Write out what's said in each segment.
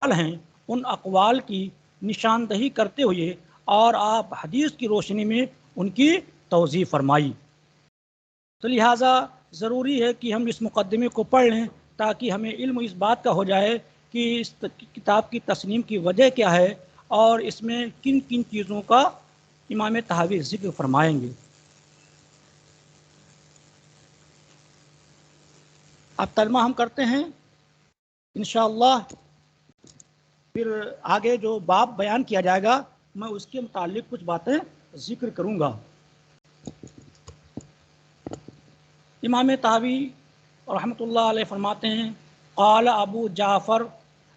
ہیں ان اقوال کی نشاندہی کرتے ہوئے اور آپ حدیث کی روشنی میں ان کی توضیح فرمائی۔ تو لہٰذا ضروری ہے کہ ہم اس مقدمے کو پڑھ لیں تاکہ ہمیں علم اس بات کا ہو جائے کہ اس کتاب کی تصنیف کی وجہ کیا ہے اور اس میں کن کن چیزوں کا امام طحاوی ذکر فرمائیں گے۔ اب ترجمہ ہم کرتے ہیں انشاءاللہ، پھر آگے جو باب بیان کیا جائے گا میں اس کے متعلق کچھ باتیں ذکر کروں گا۔ امام طحاوی رحمۃ اللہ علیہ فرماتے ہیں قال ابو جعفر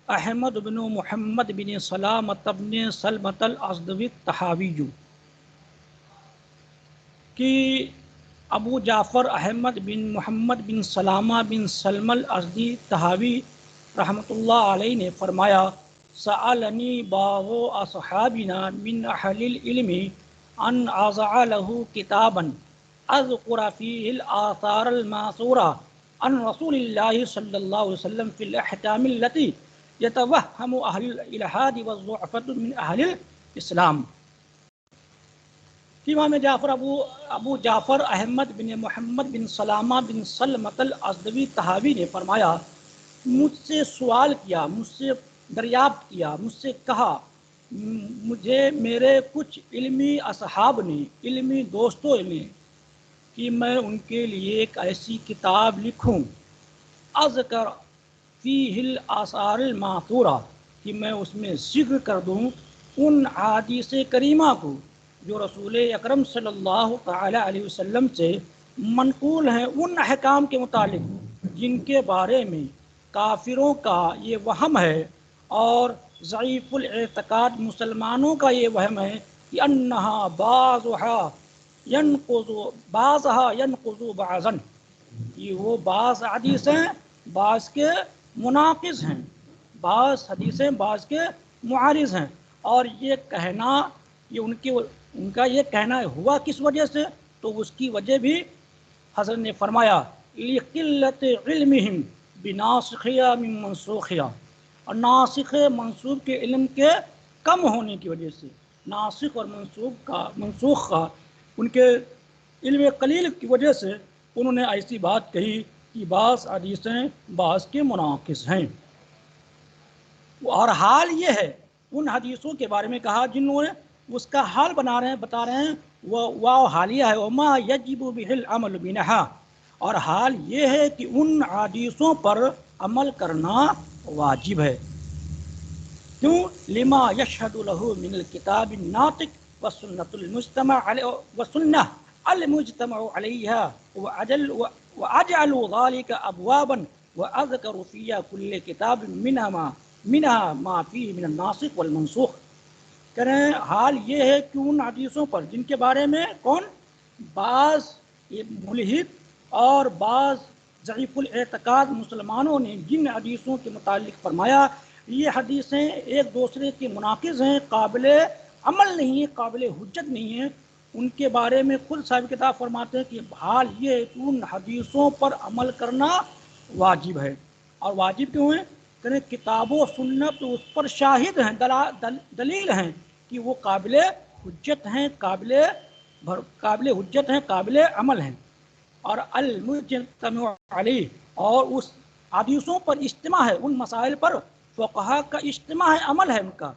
احمد بن محمد بن سلامۃ بن سلمۃ الازدی الطحاوی، کہ ابو جعفر احمد بن محمد بن سلامہ بن سلم الازدی طحاوی رحمۃ اللہ علیہ نے فرمایا سألنی بعض اصحابنا من اہل العلم ان اضع له کتابا اذکر فیہ الآثار الماثورہ عن رسول اللہ صلی اللہ علیہ وسلم فی الاحکام التي یتوہم اہل الالحاد والضعفاء من اہل الاسلام۔ امام جعفر ابو جعفر احمد بن محمد بن سلامہ بن سلمۃ الازدی طحاوی نے فرمایا مجھ سے سوال کیا، مجھ سے دریافت کیا، مجھ سے کہا مجھے میرے کچھ علمی اصحاب نے، علمی دوستوں نے، کہ میں ان کے لیے ایک ایسی کتاب لکھوں اذکر فیہ الآثار الماثورہ، کہ میں اس میں ذکر کر دوں ان احادیث کریمہ کو جو رسول اکرم صلی اللہ تعالی علیہ وسلم سے منقول ہیں، ان احکام کے متعلق جن کے بارے میں کافروں کا یہ وہم ہے اور ضعیف الاعتقاد مسلمانوں کا یہ وہم ہے کہ انہا بعضها ينقض بعضا، یہ وہ بعض حدیثیں بعض کے مناقض ہیں، بعض حدیثیں بعض کے معارض ہیں، اور یہ کہنا یہ ان کا یہ کہنا ہوا کس وجہ سے، تو اس کی وجہ بھی حضرت نے فرمایا لقلت علمہم بناسخہ من منسوخہ، اور ناسخ منسوخ کے علم کے کم ہونے کی وجہ سے، ناسخ اور منسوخ کا ان کے علم قلیل کی وجہ سے انہوں نے ایسی بات کہی کہ بعض حدیثیں بعض کے مناقض ہیں۔ اور حال یہ ہے ان حدیثوں کے بارے میں کہا جنہوں نے اس کا حال بتا رہے ہیں وہ حالیہ ہے وما یجب بہ العمل بنہا، اور حال یہ ہے کہ ان حدیثوں پر عمل کرنا واجب ہے۔ کیوں؟ لما یشہد لہ من الکتاب الناطق والسنۃ المجتمع علیہا واجعل ذلک ابوابا واذکر فی کل کتاب منها ما فیہ من الناسخ والمنسوخ۔ کہہ رہے ہیں حال یہ ہے کہ ان حدیثوں پر جن کے بارے میں بعض ملحد اور بعض ضعیف الاعتقاد مسلمانوں نے جن حدیثوں کے متعلق فرمایا یہ حدیثیں ایک دوسرے کے مناقض ہیں، قابل عمل نہیں ہیں، قابل حجت نہیں ہیں، ان کے بارے میں خود صاحب کتاب فرماتے ہیں کہ حال یہ ہے کہ ان حدیثوں پر عمل کرنا واجب ہے۔ اور واجب کیوں ہے؟ کہ کتاب و سنت اس پر شاہد ہیں، دلیل ہیں کہ وہ قابل حجت ہیں، قابل حجت ہیں، قابل عمل ہیں۔ اور المجتمع علیہ، اور اس حدیثوں پر اجتماع ہے، ان مسائل پر فقہا کا اجتماع ہے، عمل ہے ان کا،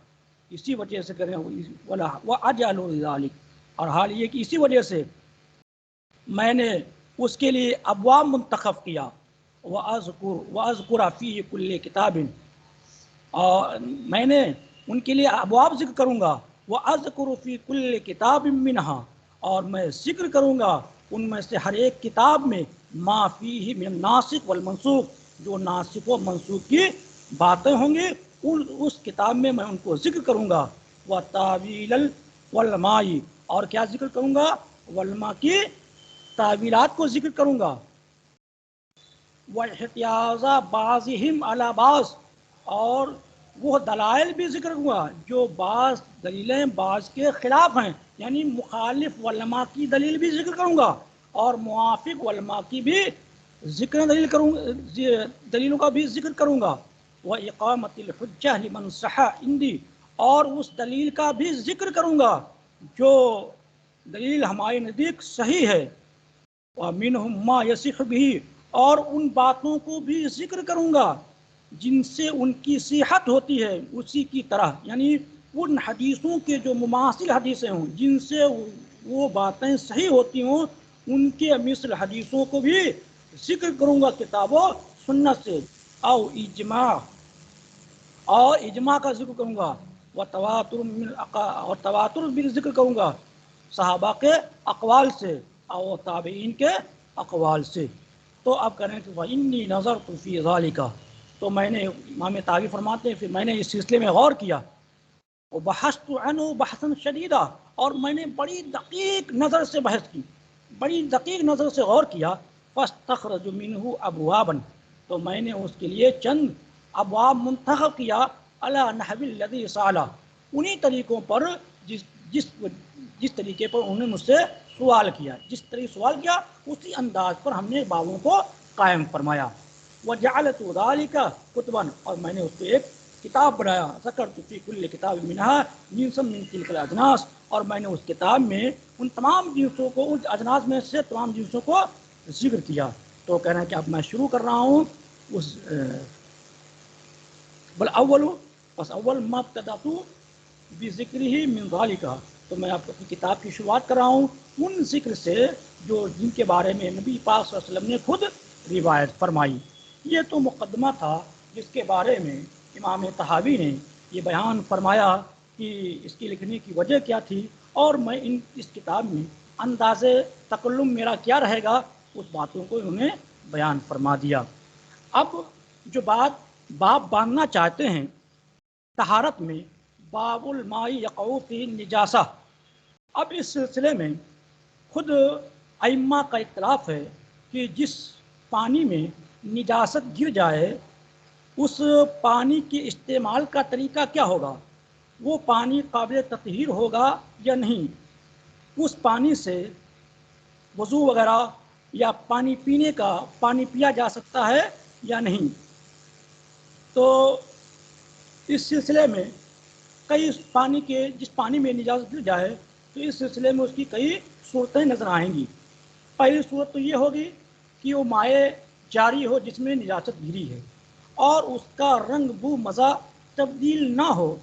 اسی وجہ سے کریں وَأَجْعَلُ ذَلِكَ، اور حال یہ کہ اسی وجہ سے میں نے اس کے لیے ابواب منتخب کیا وَأَذْكُرَ فِيهِ كُلِّ كِتَابٍ، اور میں نے ان کے لیے ابواب ذکر کروں گا وَأَذْكُرُ فِي كُلِّ كِتَابٍ مِّنْهَا، اور میں ذکر کروں گا ان میں سے ہر ایک کتاب میں ما فیہ من الناسخ والمنسوخ، جو ناسخ و منسوخ کی باتیں ہوں گی اس کتاب میں ان کو ذکر کروں گا۔ وَتَأْوِيلَ الْعُلَمَاءِ، اور کیا ذکر کروں گا؟ علماء کی تعویلات کو ذکر کروں گا۔ وَاحْتِيَاضَ بَعْضِهِمْ عَلَى بَعْضٍ، اور وہ دلائل بھی ذکر ہوا جو بعض دلیلیں بعض کے خلاف ہیں، یعنی مخالف علماء کی دلیل بھی ذکر کروں گا اور موافق علماء کی بھی دلیلوں کا بھی ذکر کروں گا۔ وإقامة الحجة لمن صح عندي، اور اس دلیل کا بھی ذکر کروں گا جو دلیل ہمارے نزدیک صحیح ہے، ومنہم ما یصح به، اور ان باتوں کو بھی ذکر کروں گا جن سے ان کی صحت ہوتی ہے اسی کی طرح، یعنی ان حدیثوں کے جو مماثل حدیثیں ہوں جن سے وہ باتیں صحیح ہوتی ہوں، ان کے مثل حدیثوں کو بھی ذکر کروں گا کتاب و سنت سے، او اجماع، اور اجماع کا ذکر کروں گا، اور تواتر بھی ذکر کروں گا صحابہ کے اقوال سے اور تابعین کے اقوال سے۔ تو اب کہہ رہے ہیں کہ وَإِنِّي نَظَرْتُ فِي ذَلِكَ، تو میں نے، امام طاغی فرماتے ہیں، پھر میں نے اس سلسلے میں غور کیا، وَبَحَثْتُ عَنْهُ بَحْثًا شَدِيدًا، اور میں نے بڑی دقیق نظر سے بحث کی، بڑی دقیق نظر سے غور کیا، فَاسْتَخْرَجُ مِنْهُ أَبْوَابًا، تو میں نے اس کے لیے چند ابواب منتخب کیا، عَلَى نَحْوِ الَّذِي سَأَلَ، انہی طریقوں پر جس طریقے پر انہوں نے مجھ سے سوال کیا، جس طریقے سوال کیا اسی انداز پر ہم نے بابوں کو قائم فرمایا۔ وَجَعَلْتُ ذَلِكَ كُتُبًا، اور میں نے اس کو ایک کتاب بنایا، ذکرت فی کل کتاب منها جنسا من تلک الاجناس، اور میں نے اس کتاب میں ان تمام جنسوں کو، ان اجناس میں سے تمام جنسوں کو ذکر کیا۔ تو کہہ رہے ہیں کہ اب میں شروع کر رہا ہوں اس بل اول، بس اول ما ابتدأت بذکرہ من ذالک، تو میں آپ اپنی کتاب کی شروعات کر رہا ہوں ان ذکر سے جو جن کے بارے میں نبی پاک صلی اللہ علیہ وسلم نے خود روایت فرمائی۔ یہ تو مقدمہ تھا جس کے بارے میں امام طحاوی نے یہ بیان فرمایا کہ اس کی لکھنے کی وجہ کیا تھی، اور میں اس کتاب میں انداز تکلم میرا کیا رہے گا اس باتوں کو انہوں نے بیان فرما دیا۔ اب جو باب باندھنا چاہتے ہیں طہارت میں، باب الماء یقع فی النجاسہ، اب اس سلسلے میں خود ائمہ کا اختلاف ہے کہ جس پانی میں نجاست گر جائے اس پانی کے استعمال کا طریقہ کیا ہوگا، وہ پانی قابل تطہیر ہوگا یا نہیں، اس پانی سے وضو وغیرہ یا پانی پینے کا پانی پیا جا سکتا ہے یا نہیں۔ تو اس سلسلے میں کئی پانی کے، جس پانی میں نجاست گر جائے تو اس سلسلے میں اس کی کئی صورتیں نظر آئیں گی۔ پہلی صورت تو یہ ہوگی کہ وہ مائع جاری ہو جس میں نجاست گری ہے اور اس کا رنگ بو مزہ تبدیل نہ ہو،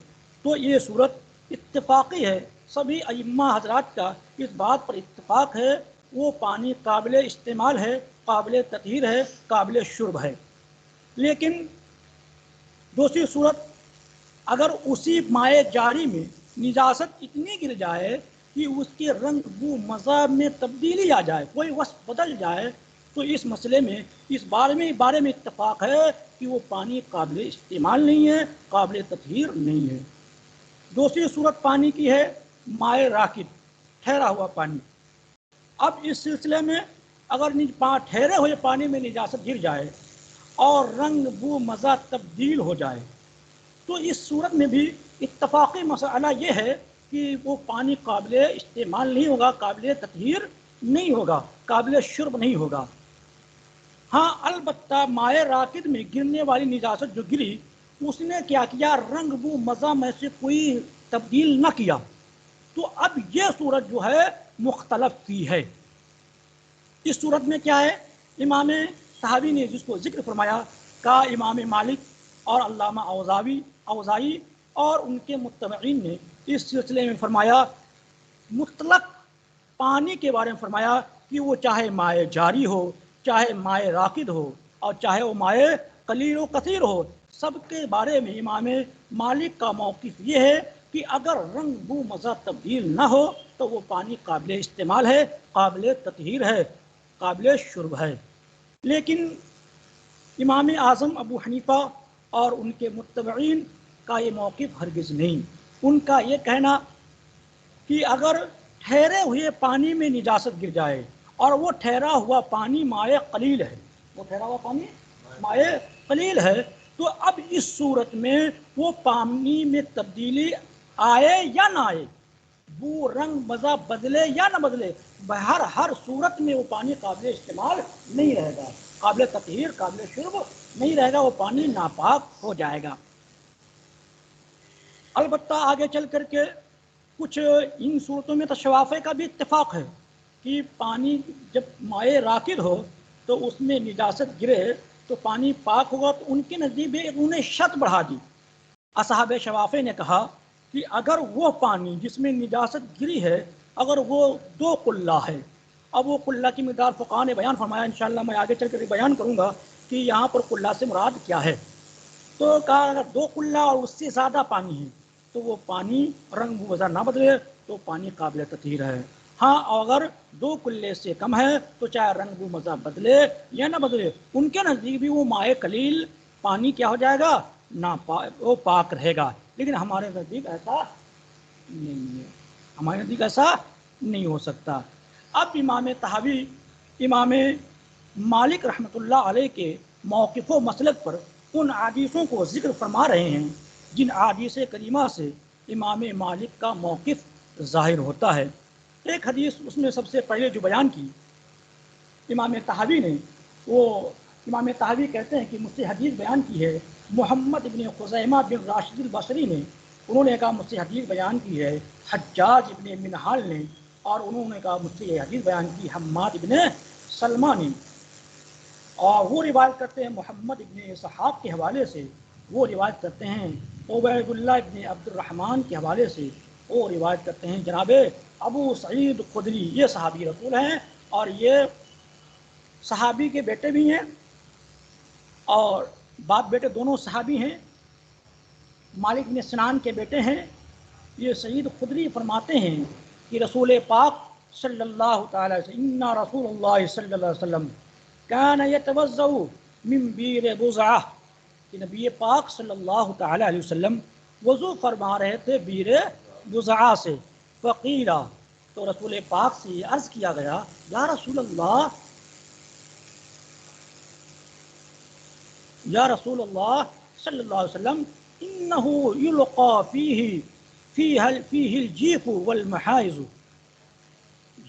تو یہ صورت اتفاقی ہے، سبھی ائمہ حضرات کا اس بات پر اتفاق ہے، وہ پانی قابل استعمال ہے، قابل تطہیر ہے، قابل شرب ہے۔ لیکن دوسری صورت، اگر اسی مائع جاری میں نجاست اتنی گر جائے کہ اس کے رنگ بو مزہ میں تبدیلی آ جائے، کوئی وصف بدل جائے، تو اس مسئلے میں اس بارے میں اتفاق ہے کہ وہ پانی قابل استعمال نہیں ہے، قابل تطہیر نہیں ہے۔ دوسری صورت پانی کی ہے مائع راکد، ٹھہرا ہوا پانی۔ اب اس سلسلے میں اگر ٹھہرے ہوئے پانی میں نجاست گر جائے اور رنگ بو مزہ تبدیل ہو جائے، تو اس صورت میں بھی اتفاقی مسئلہ یہ ہے کہ وہ پانی قابل استعمال نہیں ہوگا، قابل تطہیر نہیں ہوگا، قابل شرب نہیں ہوگا۔ ہاں البتہ مائع راکد میں گرنے والی نجاست جو گری، اس نے کیا کیا، رنگ بو مزہ میں سے کوئی تبدیل نہ کیا، تو اب یہ صورت جو ہے مختلف کی ہے۔ اس صورت میں کیا ہے، امام طحاوی نے جس کو ذکر فرمایا کا امام مالک اور علامہ اوزائی اور ان کے متبعین نے اس سلسلے میں فرمایا، مطلق پانی کے بارے میں فرمایا کہ وہ چاہے مائع جاری ہو، چاہے مائع راکد ہو، اور چاہے وہ مائع قلیل و کثیر ہو، سب کے بارے میں امام مالک کا موقف یہ ہے کہ اگر رنگ بو مزہ تبدیل نہ ہو تو وہ پانی قابل استعمال ہے، قابل تطہیر ہے، قابل شرب ہے۔ لیکن امام اعظم ابو حنیفہ اور ان کے متبعین کا یہ موقف ہرگز نہیں۔ ان کا یہ کہنا کہ اگر ٹھہرے ہوئے پانی میں نجاست گر جائے اور وہ ٹھہرا ہوا پانی مائع قلیل ہے، وہ ٹھہرا ہوا پانی مائع قلیل ہے، تو اب اس صورت میں وہ پانی میں تبدیلی آئے یا نہ آئے، وہ رنگ مزہ بدلے یا نہ بدلے، ہر صورت میں وہ پانی قابل استعمال نہیں رہے گا، قابل تطہیر قابل شرب نہیں رہے گا، وہ پانی ناپاک ہو جائے گا۔ البتہ آگے چل کر کے کچھ ان صورتوں میں تو شوافے کا بھی اتفاق ہے کہ پانی جب مائع راکد ہو تو اس میں نجاست گرے تو پانی پاک ہوگا، تو ان کے نزدیک بھی انہوں نے شرط بڑھا دی۔ اصحاب شوافے نے کہا کہ اگر وہ پانی جس میں نجاست گری ہے اگر وہ 2 قلہ ہے، اب وہ قلہ کی مقدار فقہاء نے بیان فرمایا، انشاءاللہ میں آگے چل کر بیان کروں گا کہ یہاں پر قلہ سے مراد کیا ہے۔ تو کہا اگر 2 قلہ اور اس سے زیادہ پانی ہے تو وہ پانی رنگ بو وضع نہ بدلے تو پانی قابل تطہیر ہے۔ ہاں اگر 2 قلے سے کم ہے تو چاہے رنگ بو مزہ بدلے یا نہ بدلے، ان کے نزدیک بھی وہ مائع قلیل پانی کیا ہو جائے گا، وہ پاک رہے گا۔ لیکن ہمارے نزدیک ایسا نہیں ہے، ہمارے نزدیک ایسا نہیں ہو سکتا۔ اب امام طحاوی امام مالک رحمۃ اللہ علیہ کے موقف و مسلک پر ان حدیثوں کو ذکر فرما رہے ہیں جن احادیث کریمہ سے امام مالک کا موقف ظاہر ہوتا ہے۔ ایک حدیث اس میں سب سے پہلے جو بیان کی امام طحاوی نے، وہ امام طحاوی کہتے ہیں کہ مجھ سے حدیث بیان کی ہے محمد ابن خزیمہ بن راشد البصری نے، انہوں نے کہا مجھ سے حدیث بیان کی ہے حجاج ابن منہال نے، اور انہوں نے کہا مجھ سے یہ حدیث بیان کی حماد ابن سلمہ نے، اور وہ روایت کرتے ہیں محمد ابن اسحاق کے حوالے سے، وہ روایت کرتے ہیں عبید اللہ ابن عبد الرحمن کے حوالے سے، وہ روایت کرتے ہیں جناب ابو سعید خدری، یہ صحابی رسول ہیں اور یہ صحابی کے بیٹے بھی ہیں اور باپ بیٹے دونوں صحابی ہیں، مالک بن سنان کے بیٹے ہیں۔ یہ سعید خدری فرماتے ہیں کہ رسول پاک صلی اللہ تعالی وسلم ان رسول اللہ صلی اللہ علیہ وسلم کان یتوضأ من بیر بزعہ، کہ نبی پاک صلی اللہ تعالی علیہ وسلم وضو فرما رہے تھے بیر بزعہ سے، فقیلا، تو رسول پاک سے یہ عرض کیا گیا یا رسول اللہ صلی اللہ علیہ وسلم انہو یلقا فیہ الجیف والمحائز،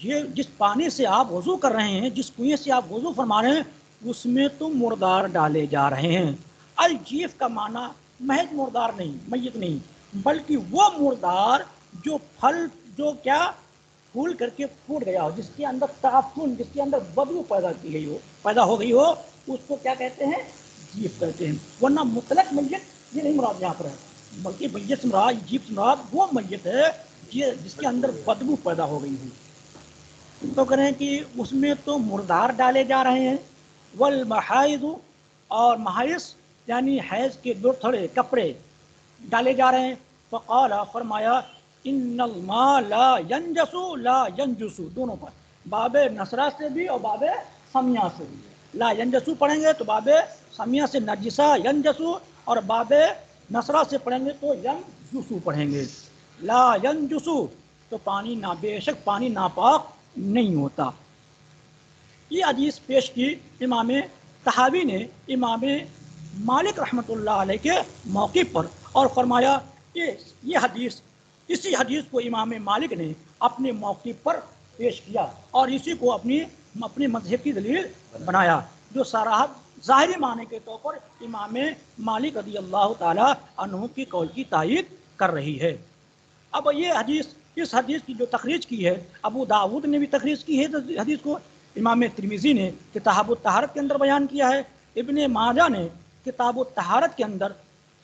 یہ جس پانی سے آپ وضو کر رہے ہیں، جس کنویں سے آپ وضو فرما رہے ہیں، اس میں تو مردار ڈالے جا رہے ہیں۔ الجیف کا معنی محض مردار نہیں، میت نہیں، بلکہ وہ مردار جو پھل جو کیا پھول کر کے پھوٹ گیا ہو، جس کے اندر تعفن، جس کے اندر بدبو پیدا ہو گئی ہو، اس کو کیا کہتے ہیں، جیف کہتے ہیں۔ ورنہ مطلق میت یہ نہیں مراد یہاں پر ہے، بلکہ میت سے مراد، جیف سے مراد وہ میت ہے جس کے اندر بدبو پیدا ہو گئی ہے۔ تو کریں کہ اس میں تو مردار ڈالے جا رہے ہیں، والمحائض، اور محائض یعنی حیض کے دو تھوڑے کپڑے ڈالے جا رہے ہیں۔ فقال، فرمایا ان الماء لا ینجس لا ینجس، دونوں پر، باب نصرہ سے بھی اور باب سمیہ سے بھی، لا ینجسو پڑھیں گے تو باب سمیہ سے نجسہ ینجسو، اور باب نصرہ سے پڑھیں گے تو ینجسو پڑھیں گے، لا ینجسو، تو پانی بے شک پانی ناپاک نہیں ہوتا۔ یہ حدیث پیش کی امام طحاوی نے امام مالک رحمۃ اللہ علیہ کے موقع پر، اور فرمایا کہ یہ حدیث، اسی حدیث کو امام مالک نے اپنے موقع پر پیش کیا اور اسی کو اپنے مذہب کی دلیل بنایا، جو صراحت ظاہری معنی کے طور پر امام مالک رضی اللہ تعالی عنہ کی قول کی تائید کر رہی ہے۔ اب یہ حدیث، اس حدیث کی جو تخریج کی ہے، ابو داؤد نے بھی تخریج کی ہے حدیث کو، امام ترمذی نے کتاب الطہارت کے اندر بیان کیا ہے، ابن ماجہ نے کتاب الطہارت کے اندر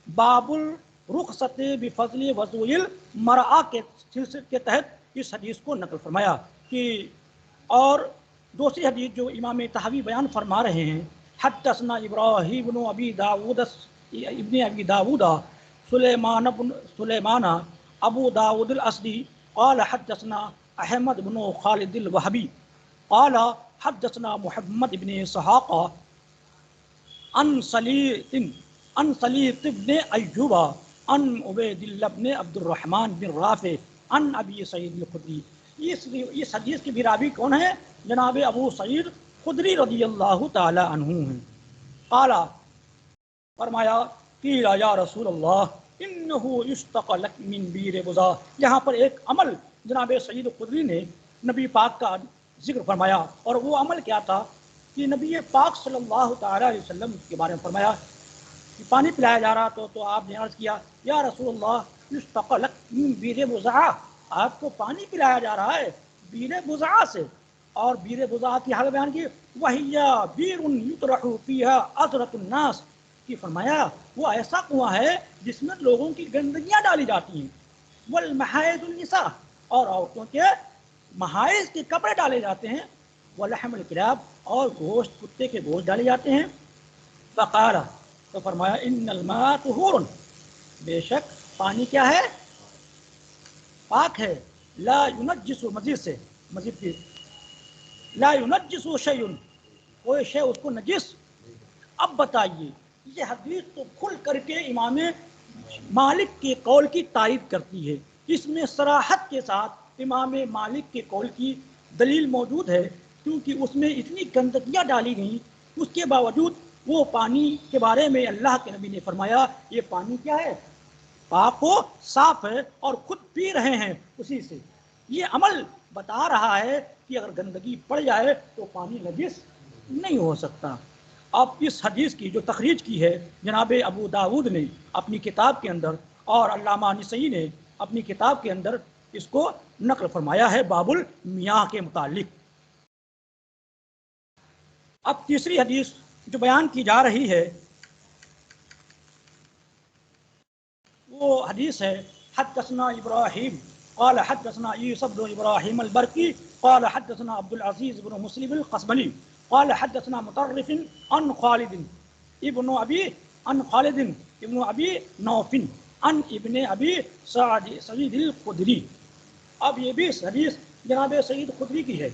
باب الرخصت بفضل وضوء المرأة کے سلسلے کے تحت اس حدیث کو نقل فرمایا کہ، اور دوسری حدیث جو امام طحاوی بیان فرما رہے ہیں، حدثنا ابراہیم بن ابی داؤد سلیمان ابو داؤد الاسدی قال حدثنا احمد بن خالد الوہبی قال حدثنا محمد بن اسحاق عن سلیط بن ایوب عن عبید اللہ بن عبد الرحمن بن رافع عن ابی سعید الخدری۔ اس حدیث کی بھی راوی کون ہے؟ جناب ابو سعید خدری رضی اللہ تعالی عنہ ہیں۔ قال، فرمایا قیل یا رسول اللہ انہو یستقى لک من بیر بزا، یہاں پر ایک عمل جناب سعید خدری نے نبی پاک کا ذکر فرمایا، اور وہ عمل کیا تھا کہ نبی پاک صلی اللہ تعالیٰ علیہ وسلم کے بارے میں فرمایا کہ پانی پلایا جا رہا تو آپ نے عرض کیا یا رسول اللہ یستقلق من بیر بضعہ، آپ کو پانی پلایا جا رہا ہے بیر بضعہ سے، اور بیر بضعہ کی حالت بیان کی وہی بیر یطرح فیہا عذرۃ الناس، کہ فرمایا وہ ایسا کنواں ہے جس میں لوگوں کی گندگیاں ڈالی جاتی ہیں، والمحائض النساء، اور عورتوں کے محائض کے کپڑے ڈالے جاتے ہیں، ولحم الکلاب، اور گوشت کتے کے گوشت ڈالے جاتے ہیں۔ فقال، تو فرمایا ان الماء طہور، بے شک پانی کیا ہے؟ پاک ہے، لا ینجس، مزید سے مزید کی لا ینجس شیء، کوئی شے اس کو نجس۔ اب بتائیے یہ حدیث تو کھل کر کے امام مالک کے قول کی تائید کرتی ہے، اس میں صراحت کے ساتھ امام مالک کے قول کی دلیل موجود ہے، کیونکہ اس میں اتنی گندگیاں ڈالی گئیں، اس کے باوجود وہ پانی کے بارے میں اللہ کے نبی نے فرمایا یہ پانی کیا ہے؟ پاک و صاف ہے، اور خود پی رہے ہیں اسی سے۔ یہ عمل بتا رہا ہے کہ اگر گندگی پڑ جائے تو پانی نجس نہیں ہو سکتا۔ اب اس حدیث کی جو تخریج کی ہے جناب ابو داود نے اپنی کتاب کے اندر، اور علامہ نسائی نے اپنی کتاب کے اندر اس کو نقل فرمایا ہے باب المیاہ کے متعلق۔ اب تیسری حدیث جو بیان کی جا رہی ہے وہ حدیث ہے حدثنا ابراہیم قال حدثنا عیسی بن ابراہیم البرقی قال حدثنا عبد العزیز بن مسلم القسملی قال حدثنا مطرف عن خالد ابن ابی نوف عن ابن ابی سعید الخدری۔ اب یہ بھی حدیث جناب سعید خدری کی ہے،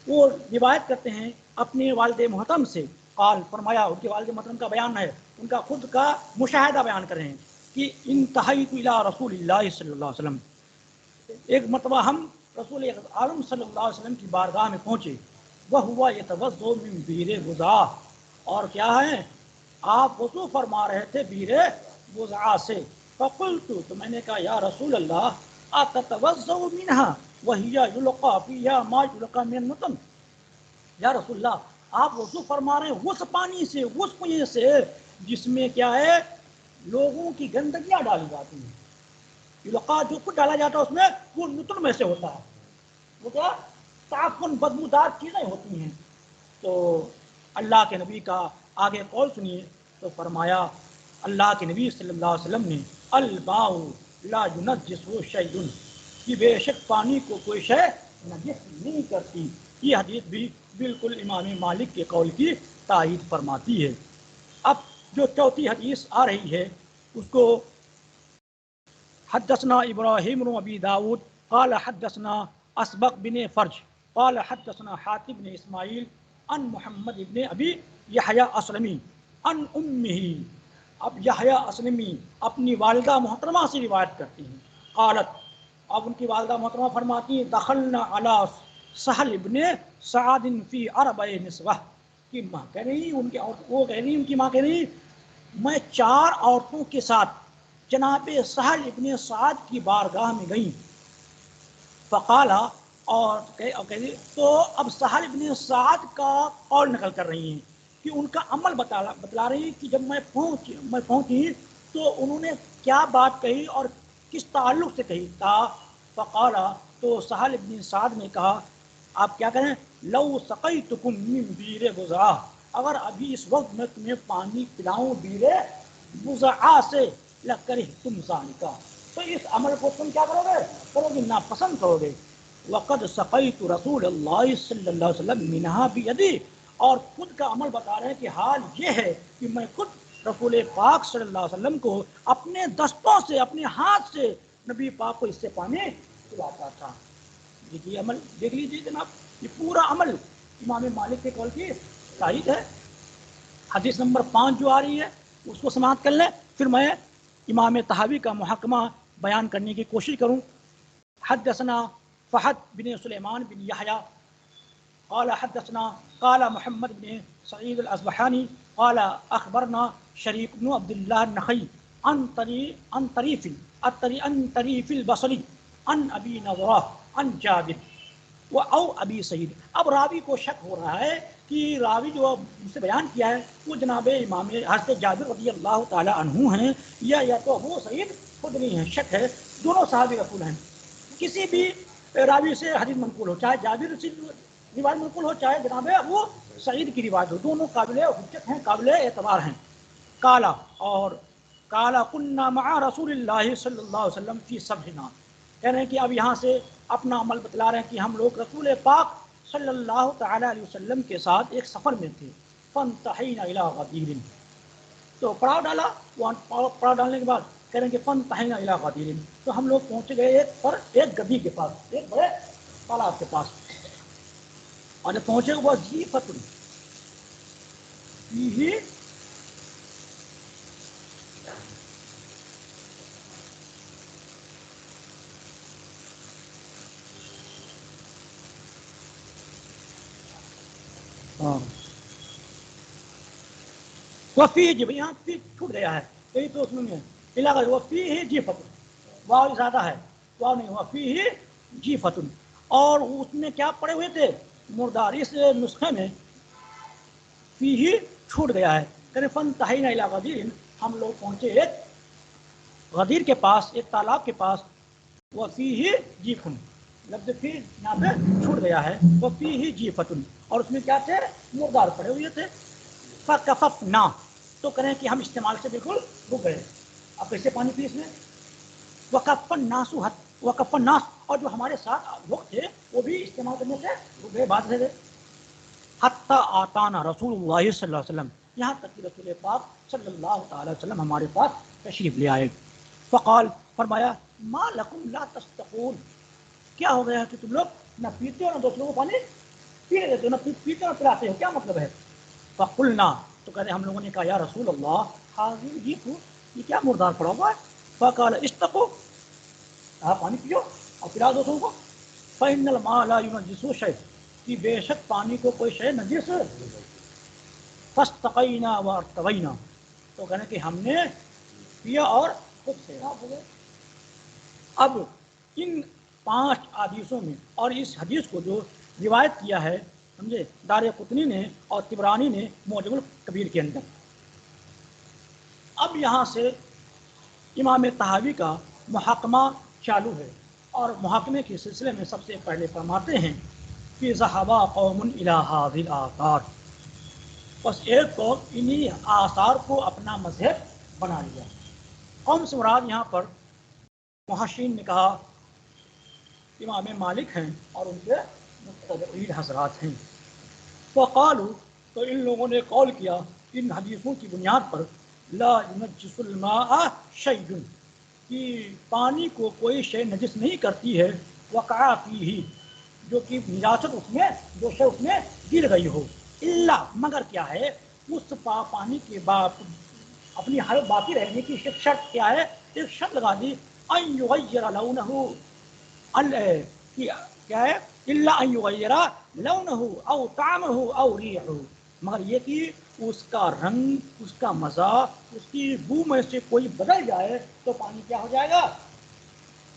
وہ روایت کرتے ہیں اپنے والد محترم سے، قال فرمایا، ان کے والد محترم کا بیان ہے، ان کا خود کا مشاہدہ بیان کر رہے ہیں کہ انتہیت الی رسول اللہ صلی اللہ علیہ وسلم، ایک مرتبہ ہم رسول عالم صلی اللہ علیہ وسلم کی بارگاہ میں پہنچے، وہو یتوضا من بیر بضعہ، اور کیا ہے آپ وضو فرما رہے تھے بیر بضعہ سے، فقلت، تو میں نے کہا یا رسول اللہ اتتوضا منہا وہی یلقا فیہا ما یلقا من المطن، یا رسول اللہ آپ وضو فرما رہے ہیں اس پانی سے، اس کنویں سے جس میں کیا ہے لوگوں کی گندگیاں ڈالی جاتی ہیں، یلقا جو کچھ ڈالا جاتا ہے اس میں وہ نتن میں سے ہوتا ہے، وہ کیا تعفن بدبودار چیزیں ہوتی ہیں۔ تو اللہ کے نبی کا آگے قول سنیے، تو فرمایا اللہ کے نبی صلی اللہ علیہ وسلم نے الماء لا ینجسہ شیء، کہ بے شک پانی کو کوئی شے نجس نہیں کرتی۔ یہ حدیث بھی بالکل امام مالک کے قول کی تائید فرماتی ہے۔ اب جو چوتھی حدیث آ رہی ہے اس کو حدثنا ابراہیم بن ابی داود قال حدثنا اسبق بن فرج قال حدثنا حاتم بن اسماعیل عن محمد بن ابی یحییٰ اسلمی عن امہ، اب یحییٰ اسلمی اپنی والدہ محترمہ سے روایت کرتی ہیں، قالت، اب ان کی والدہ محترمہ فرماتی ہیں دخلنا علی سہل ابن سعد فی اربع نسوہ، کہ ماں کہہ رہی وہ کہہ رہی ان کی ماں کہہ رہی میں 4 عورتوں کے ساتھ جناب سہل ابن سعد کی بارگاہ میں گئی، فقالا، اور تو اب سہل ابن سعد کا قول نقل کر رہی ہیں کہ ان کا عمل بتلا رہی کہ جب میں پہنچی تو انہوں نے کیا بات کہی اور کس تعلق سے کہی تھا، فقالا، تو سہل ابن سعد نے کہا آپ کیا کریں لو سقیتکم من بیر بضعہ، اگر ابھی اس وقت میں تمہیں پانی پلاؤں بیر بضعہ سے لکرہتم ذالک، تو اس عمل کو تم کیا کرو گے ناپسند کرو گے، وقد سقیت رسول اللہ صلی اللہ علیہ وسلم منہا بیدی، اور خود کا عمل بتا رہے ہیں کہ حال یہ ہے کہ میں خود رسول پاک صلی اللہ علیہ وسلم کو اپنے دستوں سے اپنے ہاتھ سے نبی پاک کو اس سے پانی پلاتا تھا۔ دیکھیے عمل دیکھ لیجیے جناب، یہ پورا عمل امام مالک کے قول کی تائید ہے۔ حدیث نمبر 5 جو آ رہی ہے اس کو سماعت کر لیں، پھر میں امام طحاوی کا محکمہ بیان کرنے کی کوشش کروں۔ حدثنا فہد بن سلیمان بن یحییٰ قال حدثنا قال محمد بن سعید الاصبحانی قال اخبرنا شریک بن عبد اللہ النخعی عن طریف البصری عن ابی نضرہ عن جابر او ابی سعید۔ اب راوی کو شک ہو رہا ہے کہ راوی جو مجھ سے بیان کیا ہے وہ جناب امام حضرت جابر رضی اللہ تعالی عنہ ہیں یا تو ابو سعید خدری ہیں، شک ہے، دونوں صحابی رسول ہیں۔ کسی بھی راوی سے حدیث منقول ہو، چاہے جابر سے روایت منقول ہو، چاہے جناب ابو سعید کی روایت ہو، دونوں قابل حجت ہیں، قابل اعتبار ہیں۔ کالا اور کالا کننا مع رسول اللہ صلی اللہ علیہ وسلم فی سبحنا، کہہ رہے ہیں کہ اب یہاں سے اپنا عمل بتلا رہے ہیں کہ ہم لوگ رسول پاک صلی اللہ تعالی علیہ وسلم کے ساتھ ایک سفر میں تھے۔ فانتحینا الی غدیر، تو پڑاؤ ڈالا، پڑاؤ ڈالنے کے بعد کہہ رہے ہیں کہ فانتحینا الی غدیر، تو ہم لوگ پہنچ گئے ایک گدی کے پاس، ایک بڑے تالاب کے پاس، اور جب پہنچے وہ جیفۃ فیہ، وفی جب یہاں فی چھوٹ گیا ہے، یہی تو اس میں علاقہ وفی ہی جی فتن، واو زیادہ ہے، واو نہیں، وفی ہی جی فتن، اور اس میں کیا پڑے ہوئے تھے مردار، اس نسخے میں فی ہی چھوٹ گیا ہے، کہ فن تحینا الی غدیر، ہم لوگ پہنچے ایک غدیر کے پاس، ایک تالاب کے پاس، وفی ہی جی فتن، لفظ فی یہاں پہ چھوٹ گیا ہے، وفی ہی جی فتن، اور اس میں کیا تھے مردار پڑے ہوئے تھے، فکففنا، تو کریں کہ ہم استعمال سے بالکل رک گئے۔ اب کیسے پانی پی اس میں، وکف الناس، وکف الناس، اور جو ہمارے ساتھ لوگ تھے وہ بھی استعمال کرنے سے رک گئے، بات ہے، حتی آتانا رسول اللہ صلی اللہ علیہ وسلم، یہاں تک کہ رسول پاک صلی اللہ تعالی وسلم ہمارے پاس تشریف لے آئے۔ فقال، فرمایا، ما لکم لا تستقون، کیا ہو گیا ہے کہ تم لوگ نہ پیتے ہو نہ دوسروں کو پانی پینے دیتے ہو، نہ پیتے ہو نہ پلاتے ہو، کیا مطلب ہے؟ فقلنا، تو کہتے ہم لوگوں نے کہا یا رسول اللہ حاضر جی کو، یہ کیا مردار پڑا ہوا ہے؟ فقال استقو، آپ پانی پیو اور پلا دوسروں کو، فإن الماء لا ينجس شيء، کہ بے شک پانی کو کوئی شے نجس، فاستقینا وارتوینا، تو کہنے کہ ہم نے پیا اور خود سیراب ہو گئے۔ اب ان 5 حدیثوں میں اور اس حدیث کو جو روایت کیا ہے سمجھے دارقطنی نے اور طبرانی نے معجم الکبیر کے اندر، اب یہاں سے امام طحاوی کا محاکمہ چالو ہے، اور محاکمے کے سلسلے میں سب سے پہلے فرماتے ہیں کہ ذہبا قوم الی ھذی الآثار، بس ایک قوم انہی آثار کو اپنا مذہب بنا لیا۔ قوم سے مراد یہاں پر محشین نے کہا امام مالک ہیں اور ان کے متبعین حضرات ہیں۔ فقالوا، تو ان لوگوں نے قول کیا ان حدیثوں کی بنیاد پر، لا ينجس الماء شیء، کہ پانی کو کوئی شے نجس نہیں کرتی ہے، وقع فیہ، جو کہ نجاست اس میں، جو شے اس میں گر گئی ہو، الا، مگر کیا ہے، اس پانی کے بعد اپنی حالت باقی رہنے کی شرط کیا ہے، ایک شرط لگا دی، ان یغیر لونہ، کیا ہے، الا ان یغیر لونہ او طعمہ او ریحہ، مگر یہ کہ اس کا رنگ، اس کا مزہ، اس کی بو میں سے کوئی بدل جائے تو پانی کیا ہو جائے گا،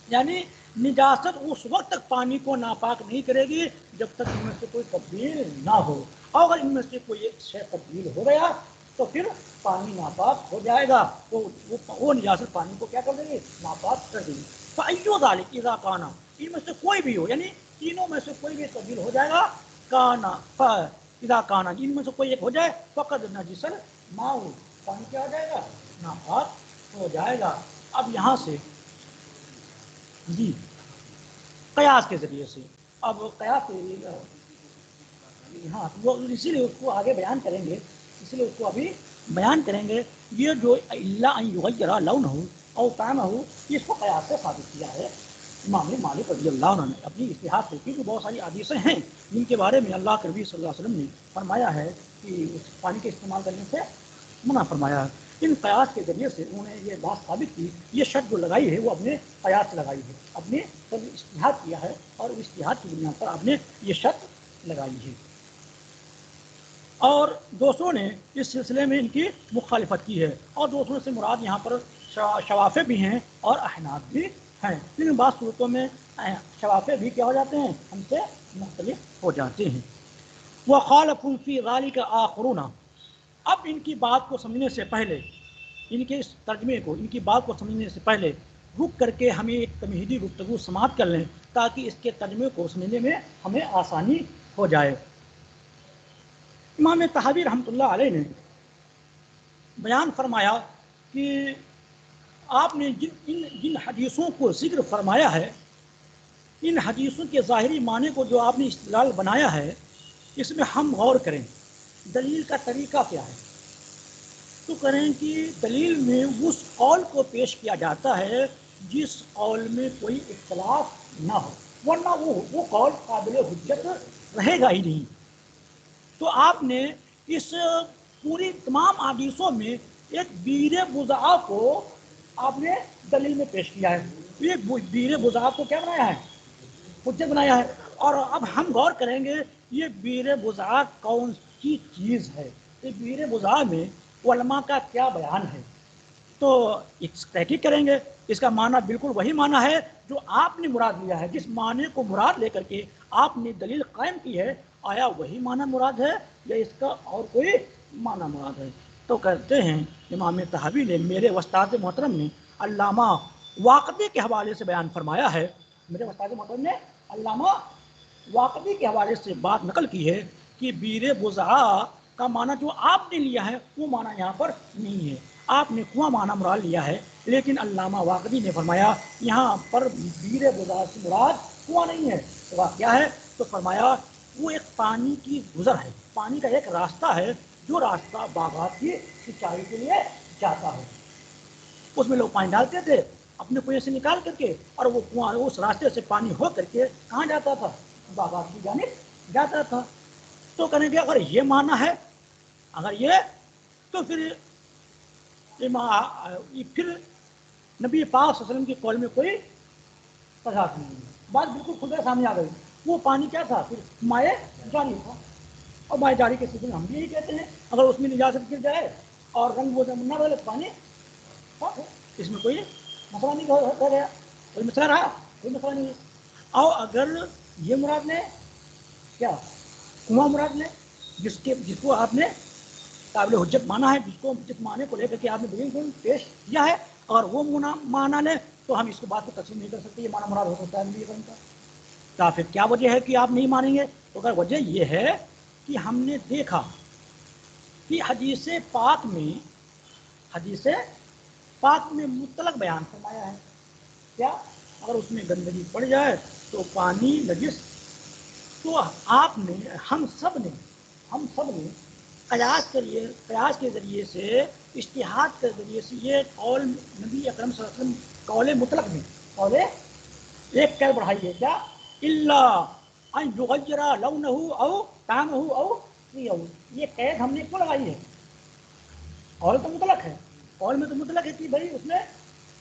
یعنی نجاست اس وقت تک پانی کو ناپاک نہیں کرے گی جب تک ان میں سے کوئی تبدیل نہ ہو، اور اگر ان میں سے کوئی ایک شے تبدیل ہو گیا تو پھر پانی ناپاک ہو جائے گا، وہ نجاست پانی کو کیا کر دے گی، ناپاک کر دے گی۔ فَأَيُّ ذَلِكَ إِذَا كَانَ، ان میں سے کوئی بھی ہو، یعنی تینوں میں سے کوئی بھی تبدیل ہو جائے گا، کانا اذا کانا، ان میں سے کوئی ایک ہو جائے، فقد نجس الماء، پانی کیا ہو جائے گا، ناپاک ہو جائے گا۔ اب یہاں سے جی قیاس کے ذریعے سے، اب قیاس کے ذریعے، ہاں وہ اسی لیے اس کو آگے بیان کریں گے، اس لیے اس کو ابھی بیان کریں گے۔ یہ جو الا ان یغیر لونہ او طعمہ، اس کو قیاس سے ثابت کیا ہے امام مالک رضی اللہ عنہ نے اپنی اجتہاد سے، کیونکہ بہت ساری حدیثیں ہیں جن کے بارے میں اللہ کے نبی صلی اللہ علیہ وسلم نے فرمایا ہے کہ اس پانی کے استعمال کرنے سے منع فرمایا ہے۔ ان قیاس کے ذریعے سے انہوں نے یہ بات ثابت کی، یہ شرط جو لگائی ہے وہ اپنے قیاس سے لگائی ہے، اپنے اجتہاد کیا ہے اور اجتہاد کی بنیاد پر آپ نے یہ شرط لگائی ہے، اور دوسروں نے اس سلسلے میں ان کی مخالفت کی ہے، اور دوسروں سے مراد یہاں پر شوافے بھی ہیں اور احناف بھی ہیں، لیکن بعض صورتوں میں شوافے بھی کیا ہو جاتے ہیں، ہم سے مختلف ہو جاتے ہیں۔ وخالفوا فی ذلک آخرون. اب ان کی بات کو سمجھنے سے پہلے، ان کے اس ترجمے کو، ان کی بات کو سمجھنے سے پہلے رک کر کے ہمیں ایک تمہیدی گفتگو سماعت کر لیں تاکہ اس کے ترجمے کو سمجھنے میں ہمیں آسانی ہو جائے. امام طحاوی رحمۃ اللہ علیہ نے بیان فرمایا کہ آپ نے جن حدیثوں کو ذکر فرمایا ہے، ان حدیثوں کے ظاہری معنی کو جو آپ نے استدلال بنایا ہے، اس میں ہم غور کریں دلیل کا طریقہ کیا ہے. تو کریں کہ دلیل میں اس قول کو پیش کیا جاتا ہے جس قول میں کوئی اختلاف نہ ہو، ورنہ وہ قول قابل حجت رہے گا ہی نہیں. تو آپ نے اس پوری تمام حدیثوں میں ایک بیر بضاعہ کو آپ نے دلیل میں پیش کیا ہے. یہ بیر بضاعہ کو کیا بنایا ہے؟ حجت بنایا ہے. اور اب ہم غور کریں گے یہ بیر بضاعہ کون سی چیز ہے، یہ بیر بضاعہ میں علماء کا کیا بیان ہے. تو اس تحقیق کریں گے. اس کا معنی بالکل وہی معنی ہے جو آپ نے مراد لیا ہے. جس معنی کو مراد لے کر کے آپ نے دلیل قائم کی ہے، آیا وہی معنی مراد ہے یا اس کا اور کوئی معنی مراد ہے. تو کہتے ہیں امام طحاوی نے، میرے استاد محترم نے علامہ واقدی کے حوالے سے بیان فرمایا ہے، میرے استاد محترم نے علامہ واقدی کے حوالے سے بات نقل کی ہے کہ بیر بضاعہ کا معنی جو آپ نے لیا ہے وہ معنی یہاں پر نہیں ہے. آپ نے کنواں معنی مراد لیا ہے، لیکن علامہ واقدی نے فرمایا یہاں پر بیر بضاعہ سے مراد کنواں نہیں ہے. تو کیا ہے؟ تو فرمایا وہ ایک پانی کی گزر ہے، پانی کا ایک راستہ ہے جو راستہ باغات کی سینچائی کے لیے جاتا ہے. اس میں لوگ پانی ڈالتے تھے اپنے کنویں سے نکال کر کے، اور وہ کنواں اس راستے سے پانی ہو کر کے کہاں جاتا تھا؟ باغات کی جانب جاتا تھا. تو کہیں گے اگر یہ معنی ہے، اگر یہ، تو پھر نبی پاک صلی اللہ علیہ وسلم کے قول میں کوئی تضاد نہیں ہے. بات بالکل خود سامنے آ گئی. وہ پانی کیا تھا؟ پھر مائع جاری تھا. اور مائع جاری کے سلسلے میں ہم بھی یہی کہتے ہیں اگر اس میں نجاست گر جائے اور رنگ وہ نہ بدلے پانی صاف ہے، اس میں کوئی مسئلہ نہیں ہو گیا، کوئی مسئلہ رہا، کوئی مسئلہ نہیں ہے. اور اگر یہ مراد لیں کیا کنواں مراد لیں جس کو آپ نے قابل حجت مانا ہے، جس معنی کو لے کر کے آپ نے دلیل پیش کیا ہے، اور وہ معنی لیں تو ہم اس کو بات کو تسلیم نہیں کر سکتے. یہ معنی مراد ہو سکتا ہے نبی اکرم کا. پھر کیا وجہ ہے کہ آپ نہیں مانیں گے؟ تو اگر وجہ یہ ہے کہ ہم نے دیکھا کہ حدیث پاک میں مطلق بیان فرمایا ہے. کیا؟ اگر اس میں گندگی پڑ جائے تو پانی نجس. تو ہم سب نے قیاس کے ذریعے سے، اجتہاد کے ذریعے سے یہ قول نبی اکرم صلی اللہ علیہ وسلم قول مطلق میں قول ایک قید بڑھائی ہے. کیا؟ الا ان یغیر لونہ او طعمہ او ریحہ. یہ قید ہم نے کیوں لگائی ہے؟ قول تو مطلق ہے، قول میں تو مطلق ہے کہ بھائی اس میں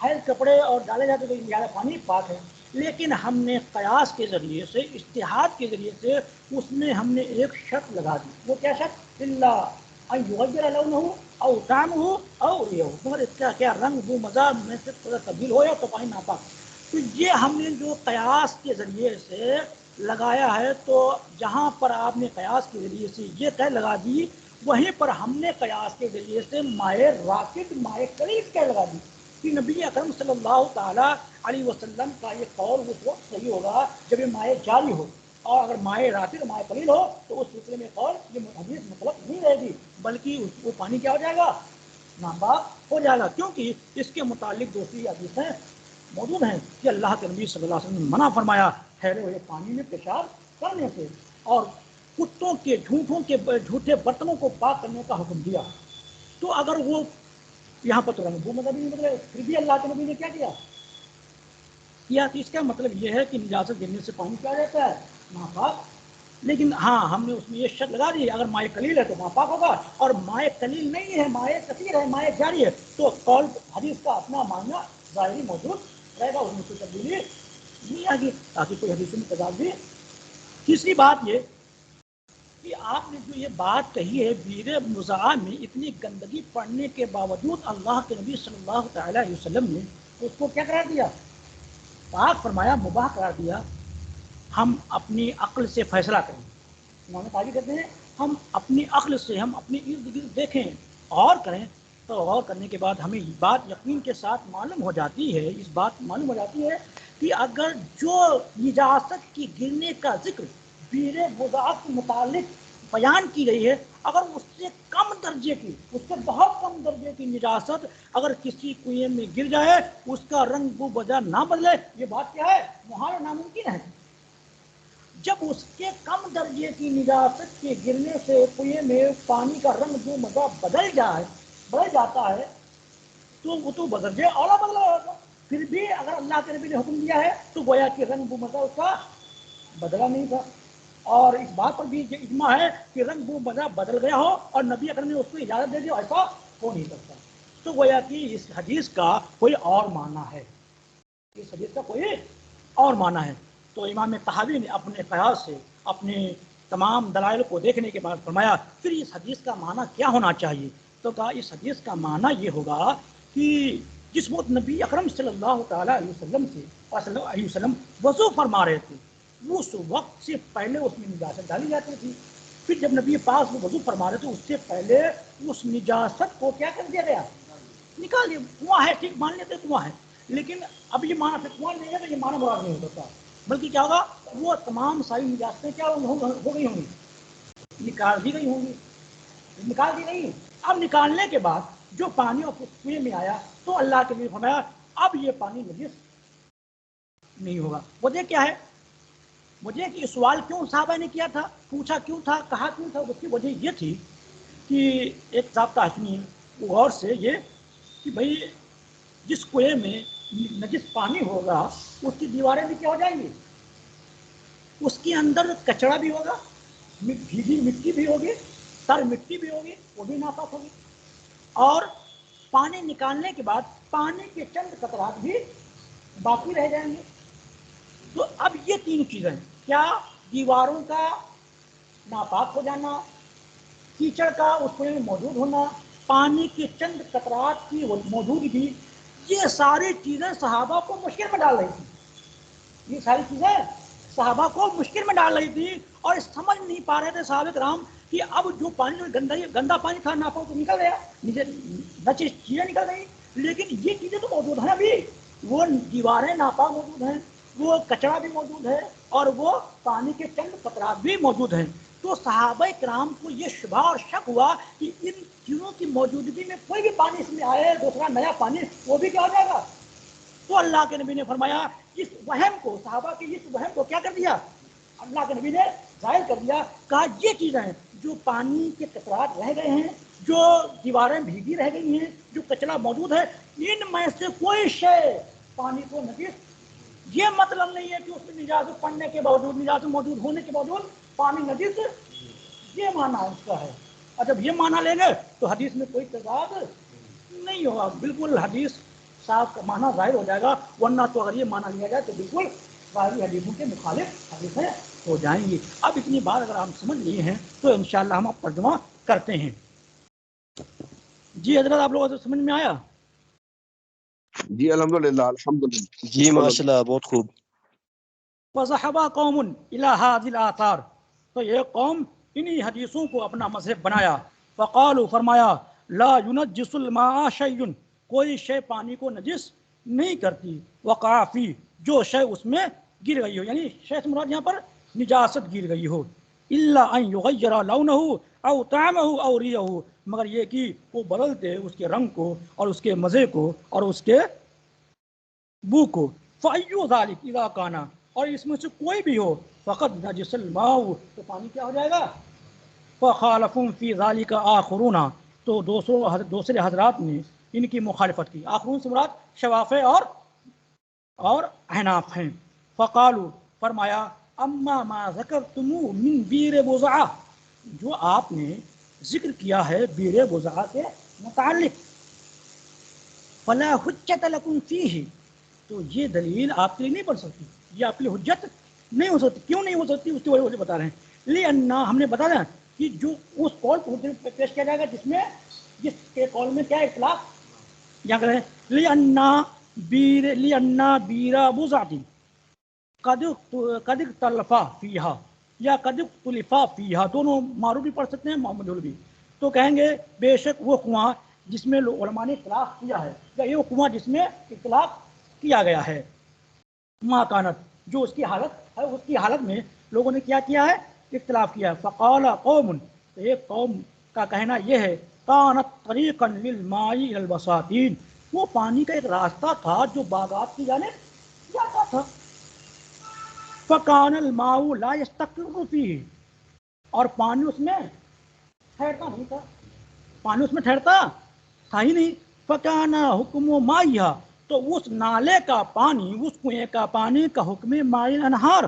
حیض کپڑے اور ڈالے جاتے تو زیادہ پانی پاک ہے. لیکن ہم نے قیاس کے ذریعے سے، اجتہاد کے ذریعے سے اس میں ہم نے ایک شرط لگا دی. وہ کیا شرط؟ الا ان یغیر لونہ او طعمہ او ریحہ. مگر اس کا کیا رنگ وہ مزہ میں سے تھوڑا تبدیل ہو یا تو پانی ناپاک. تو یہ ہم نے جو قیاس کے ذریعے سے لگایا ہے، تو جہاں پر آپ نے قیاس کے ذریعے سے یہ قید لگا دی، وہیں پر ہم نے قیاس کے ذریعے سے مائع راکد، مائع قریب قید لگا دی کہ نبی اکرم صلی اللہ تعالیٰ علیہ وسلم کا یہ قول اس وقت صحیح ہوگا جب یہ مائع جاری ہو، اور اگر مائع راکد، مائع قلیل ہو تو اس سلسلے میں قول یہ حدیث مطلق نہیں رہے گی، بلکہ وہ پانی کیا ہو جائے گا؟ ناپاک ہو جائے گا. کیونکہ اس کے متعلق دوسری حدیثیں موجود ہیں کہ اللہ کے نبی صلی اللہ علیہ وسلم نے منع فرمایا ٹھہرے ہوئے پانی میں پیشاب کرنے سے، اور کتوں کے جھوٹے برتنوں کو پاک کرنے کا حکم دیا. تو اگر وہ یہاں پر تو رنگ مذہبی نہیں بدلے، پھر بھی اللہ کے نبی نے کیا کیا؟ تو اس کا مطلب یہ ہے کہ نجاست گرنے سے پانی کیا رہتا ہے؟ ناپاک. لیکن ہاں ہم نے اس میں یہ شرط لگا دی اگر مائع قلیل ہے تو ناپاک ہوگا، اور مائع قلیل نہیں ہے، مائع کثیر ہے، مائع جاری ہے، تو قول حدیث کا اپنا معنی ظاہری موجود رہے گا، اس میں کوئی تبدیلی نہیں آئے گی، تاکہ کوئی حدیث میں تضاد بھی. تیسری بات یہ کہ آپ نے جو یہ بات کہی ہے بیر بضاعہ میں اتنی گندگی پڑنے کے باوجود اللہ کے نبی صلی اللہ تعالیٰ علیہ وسلم نے اس کو کیا قرار دیا؟ پاک فرمایا، مباح قرار دیا. ہم اپنی عقل سے فیصلہ کریں امام طحاوی کہتے ہیں ہم اپنی عقل سے ہم اپنے ارد گرد دیکھیں غور کریں تو غور کرنے کے بعد ہمیں یہ بات یقین کے ساتھ معلوم ہو جاتی ہے، اس بات معلوم ہو جاتی ہے کہ اگر جو نجاست کی گرنے کا ذکر بیر بضاعت کے متعلق بیان کی گئی ہے، اگر اس سے کم درجے کی، اس سے بہت کم درجے کی نجاست اگر کسی کنویں میں گر جائے، اس کا رنگ بو بجا نہ بدلے، یہ بات کیا ہے؟ محال و ناممکن ہے۔ جب اس کے کم درجے کی نجاست کے گرنے سے کنویں میں پانی کا رنگ بو مزہ بدل جاتا ہے تو وہ تو بدرجے اولا بدلا ہوگا۔ پھر بھی اگر اللہ کے نبی نے حکم دیا ہے تو گویا کہ رنگ بو مزہ اس کا بدلا نہیں تھا، اور اس بات پر بھی اجماع ہے کہ رنگ بو مزہ بدل گیا ہو اور نبی اکرم نے اس کو اجازت دے دی، ایسا ہو نہیں سکتا۔ تو گویا کہ اس حدیث کا کوئی اور معنی ہے، اس حدیث کا کوئی اور معنی ہے۔ تو امام طحاوی نے اپنے قیاس سے اپنے تمام دلائل کو دیکھنے کے بعد فرمایا پھر اس حدیث کا معنی کیا ہونا چاہیے؟ تو کہا اس حدیث کا معنی یہ ہوگا کہ جس وقت نبی اکرم صلی اللہ تعالیٰ علیہ وسلم وضو فرما رہے تھے، اس وقت سے پہلے اس میں نجاست ڈالی جاتی تھی۔ پھر جب نبی پاس میں وضو فرما رہے تھے اس سے پہلے اس نجاست کو کیا کر دیا گیا؟ نکال دیا۔ کنواں ہے، ٹھیک مان لیتے کنواں ہے، لیکن اب یہ مانا پھر کنواں نہیں ہے تو یہ مانا مراد نہیں ہو سکتا، بلکہ کیا ہوگا؟ وہ تمام ساری نجاستیں کیا ہو گئی ہوں گی؟ نکال دی گئی ہوں گی، نکال دی گئی۔ اب نکالنے کے بعد جو پانی اور کنویں میں آیا تو اللہ کے نبی فرمایا اب یہ پانی نجس نہیں ہوگا۔ وجہ کیا ہے؟ وجہ کہ یہ سوال کیوں صحابہ نے کیا تھا، پوچھا کیوں تھا، کہا کیوں تھا؟ اس کی وجہ یہ تھی کہ ایک ضابطہ سنیے غور سے یہ کہ بھئی جس کنویں میں نجس پانی ہوگا اس کی دیواریں بھی کیا ہو جائیں گی؟ اس کے اندر کچڑا بھی ہوگا، بھیگی مٹی بھی ہوگی، تر مٹی بھی ہوگی، وہ بھی ناپاک ہوگی، اور پانی نکالنے کے بعد پانی کے چند قطرات بھی باقی رہ جائیں گے۔ تو اب یہ تین چیزیں، کیا دیواروں کا ناپاک ہو جانا، کیچڑ کا اس میں موجود ہونا، پانی کے چند قطرات کی موجودگی، یہ ساری چیزیں صحابہ کو مشکل میں ڈال رہی تھی، یہ ساری چیزیں صحابہ کو مشکل میں ڈال رہی تھی، اور سمجھ نہیں پا رہے تھے صحابہ کرام کہ اب جو پانی گندا پانی تھا ناپاک تو نکل گیا، نجس چیزیں نکل گئی، لیکن یہ چیزیں تو موجود ہیں ابھی، وہ دیواریں ناپاک موجود ہیں، وہ کچرا بھی موجود ہے، اور وہ پانی کے چند قطرات بھی موجود ہیں۔ تو صحابہ کرام کو یہ شبہ اور شک ہوا کہ ان چیزوں کی موجودگی میں کوئی بھی پانی اس میں آئے، دوسرا نیا پانی، وہ بھی کیا ہو جائے گا؟ تو اللہ کے نبی نے فرمایا اس وہم کو، صحابہ کے اس وہم کو کیا کر دیا؟ اللہ کے نبی نے ظاہر کر دیا، کہا یہ چیزیں ہیں جو پانی کے قطرات رہ گئے ہیں، جو دیواریں بھیگی رہ گئی ہیں، جو کچرا موجود ہے، ان میں سے کوئی شے پانی کو نجس، یہ مطلب نہیں ہے کہ اس میں نجاست پڑنے کے باوجود، نجاست موجود ہونے کے باوجود پانی نجس، یہ معنی اس کا ہے۔ اور جب یہ معنی لیں گے تو حدیث میں کوئی تضاد نہیں ہوگا، بالکل حدیث صاف کا معنی ظاہر ہو جائے گا، ورنہ تو اگر یہ معنی لیا جائے تو بالکل ظاہری حدیثوں کے مخالف حدیثیں ہو جائیں گی۔ اب اتنی بات اگر ہم سمجھ لیے ہیں تو انشاءاللہ ہم اب ترجمہ کرتے ہیں۔ جی حضرت آپ لوگوں کو سمجھ میں آیا؟ جی الحمدللہ الحمدللہ جی ماشاءاللہ بہت خوب۔ وَذَهَبَ قَوْمٌ إِلَىٰ هَٰذِهِ الْآثَارِ، تو یہ قوم انہی حدیثوں کو اپنا مذہب بنایا۔ فَقَالُوا، فرمایا، لَا يُنَجِّسُ الْمَاءَ شَيْءٌ، کوئی شے پانی کو نجس نہیں کرتی، وَقَعَ فِيهِ، جو شے اس میں گر گئی ہو، یعنی شے سے مراد یہاں پر نجاست گر گئی ہو، إِلَّا أَن يُغَيِّرَ لَوْنَهُ أَوْ طَعْمَهُ أَوْ رِيحَهُ، مگر یہ کہ وہ بدل دے اس کے رنگ کو اور اس کے مزے کو اور اس کے بو کو۔ فَأَيُّ ذَلِكَ إِذَا كَانَ، اور اس میں سے کوئی بھی ہو، فَقَدْ نَجَسَ الْمَاءُ، تو پانی کیا ہو جائے گا؟ فَخَالَفُهُمْ فِي ذَلِكَ آخَرُونَ، تو دوسرے حضرات نے ان کی مخالفت کی۔ آخرون سے مراد شوافع اور احناف ہیں۔ فَقَالُوا، فرمایا، اما ما ذکرتم من بیر بضعہ، جو آپ نے ذکر کیا ہے بیر بضعہ کے متعلق، فلا حجت لکم فیہ، تو یہ دلیل آپ کے لیے نہیں بن سکتی، یہ آپ کے لیے حجت نہیں ہو سکتی۔ کیوں نہیں ہو سکتی؟ اس کی وجہ بتا رہے ہیں۔ لِأَنَّا، ہم نے بتا دیا کہ جو اس قول کو پیش کیا جائے گا جس کے قول میں کیا اطلاق یا کریں، لِأَنَّا بِیرَ بُضَعَةٍ قَدْ اخْتَلَفَ فِیہا، یا قد اختلفا فیہا، دونوں معروف بھی پڑھ سکتے ہیں مجہول بھی. تو کہیں گے بے شک وہ کنواں جس میں علماء نے اختلاف کیا ہے، یا یہ کنواں جس میں اختلاف کیا گیا ہے. ما کانت، جو اس کی حالت ہے، اس کی حالت میں لوگوں نے کیا کیا ہے، اختلاف کیا ہے. فقال قوم، ایک قوم کا کہنا یہ ہے، کانت طریقا للماء الى البساتین، وہ پانی کا ایک راستہ تھا جو باغات کی جانب جاتا تھا. فکان الماء لا یستقر فیہ، اور پانی اس میں ٹھہرتا نہیں تھا، پانی اس میں ٹھہرتا تھا ہی نہیں. فکان حکم مائیہ، تو اس نالے کا پانی، اس کنویں کا پانی کا حکم مائی انہار،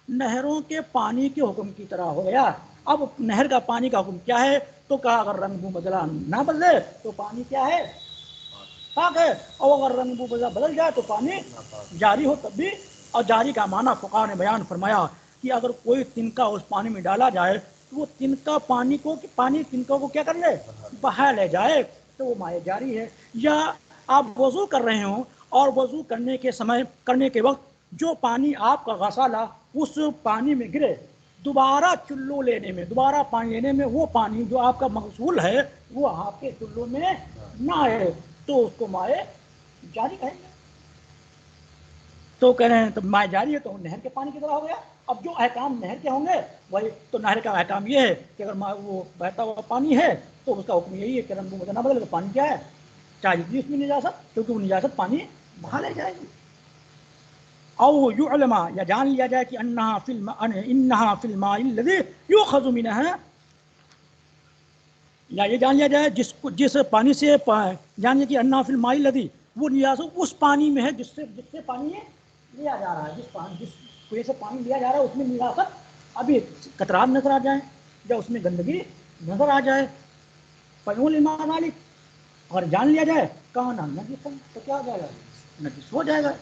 نہروں کے پانی کے حکم کی طرح ہو گیا. اب نہر کا پانی کا حکم کیا ہے؟ تو کہا اگر رنگ بو بدلا نہ بدلے تو پانی کیا ہے؟ پاک ہے. اور اگر رنگ بو بدل جائے تو پانی جاری ہو تب بھی. اور جاری کا معنی فقہاء نے بیان فرمایا کہ اگر کوئی تنکا اس پانی میں ڈالا جائے تو وہ تنکا پانی تنکا کو کیا کر لے؟ بہا لے جائے، تو وہ مائع جاری ہے. یا آپ وضو کر رہے ہوں اور وضو کرنے کے وقت جو پانی آپ کا غسالہ اس پانی میں گرے، دوبارہ چلو لینے میں، دوبارہ پانی لینے میں وہ پانی جو آپ کا مغسول ہے وہ آپ کے چلو میں نہ آئے تو اس کو مائع جاری کہیں گے. تو کہہ رہے ہیں تو مائع جاری ہے تو نہر کے پانی کی طرح ہو گیا. اب جو احکام نہر کے ہوں گے وہی تو نہر کا احکام یہ ہے کہ اگر وہ بہتا ہوا پانی ہے تو اس کا حکم یہی ہے کہ رنگ نہ بدلے تو پانی کیا ہے؟ چاہیے بھی اس میں نجاست، کیونکہ وہ نجاست پانی بہا لے جائے گی. او یعلم، یا جان لیا جائے کہ انہا فی الماء الذی یؤخذ منہ، یا یہ جان لیا جائے جس پانی سے جان لیا کہ انہا فی الماء الذی، وہ نجاست اس پانی میں ہے جس سے پانی لیا جا رہا ہے. جس کنویں سے پانی لیا جا رہا ہے اس میں نجاست ابھی قطرات نظر آ جائیں یا اس میں گندگی نظر آ جائے. فَيُعْلِمَ ذَلِكَ، اور جان لیا جائے کہاں نجس، تو کیا ہو جائے گا؟ نجس ہو جائے گا.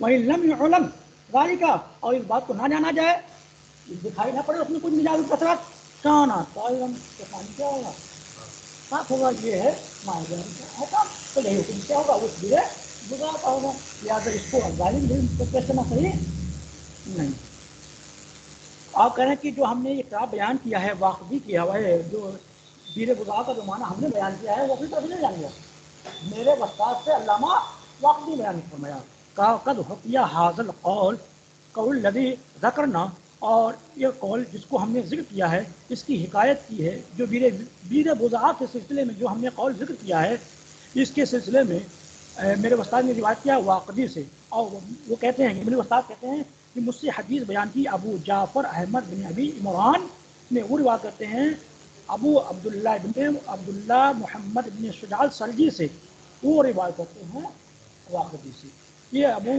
وَإِن لَمْ يُعْلَمْ ذَلِكَ، اور اس بات کو نہ جانا جائے، دکھائی نہ پڑے اس میں کچھ نجاست قطرات، کہاں طاہراً، تو پانی کیا ہوگا؟ صاف ہوگا. یہ ہے مائع جاری کا حکم. تو نہیں حکم کیا ہوگا؟ اس لیے گزارتا ہوگا. لہٰذا اس کو ظالم بھی تو کیسے نہ صحیح نہیں. آپ کہہ رہے ہیں کہ جو ہم نے یہ کتاب بیان کیا ہے واقعی کیا ہوا ہے، جو بیر بزا کا جو معنی ہم نے بیان کیا ہے وہ اپنی طرف نہیں جان گیا. میرے وستاد سے علامہ واقعی بیان فرمایا کہا قد حقیہ حاضل قول الذی ذکرنا، اور یہ قول جس کو ہم نے ذکر کیا ہے اس کی حکایت کی ہے، جو بیر بزا کے سلسلے میں جو ہم نے قول ذکر کیا ہے اس کے سلسلے میں میرے استاد نے روایت کیا واقعی سے. اور وہ کہتے ہیں، میرے استاد کہتے ہیں کہ مجھ سے حدیث بیان کی ابو جعفر احمد بن ابی عمران نے، وہ روایت کرتے ہیں ابو عبداللہ محمد بن شجاع سلجی سے، وہ روایت کرتے ہیں واقعی سے. یہ ابو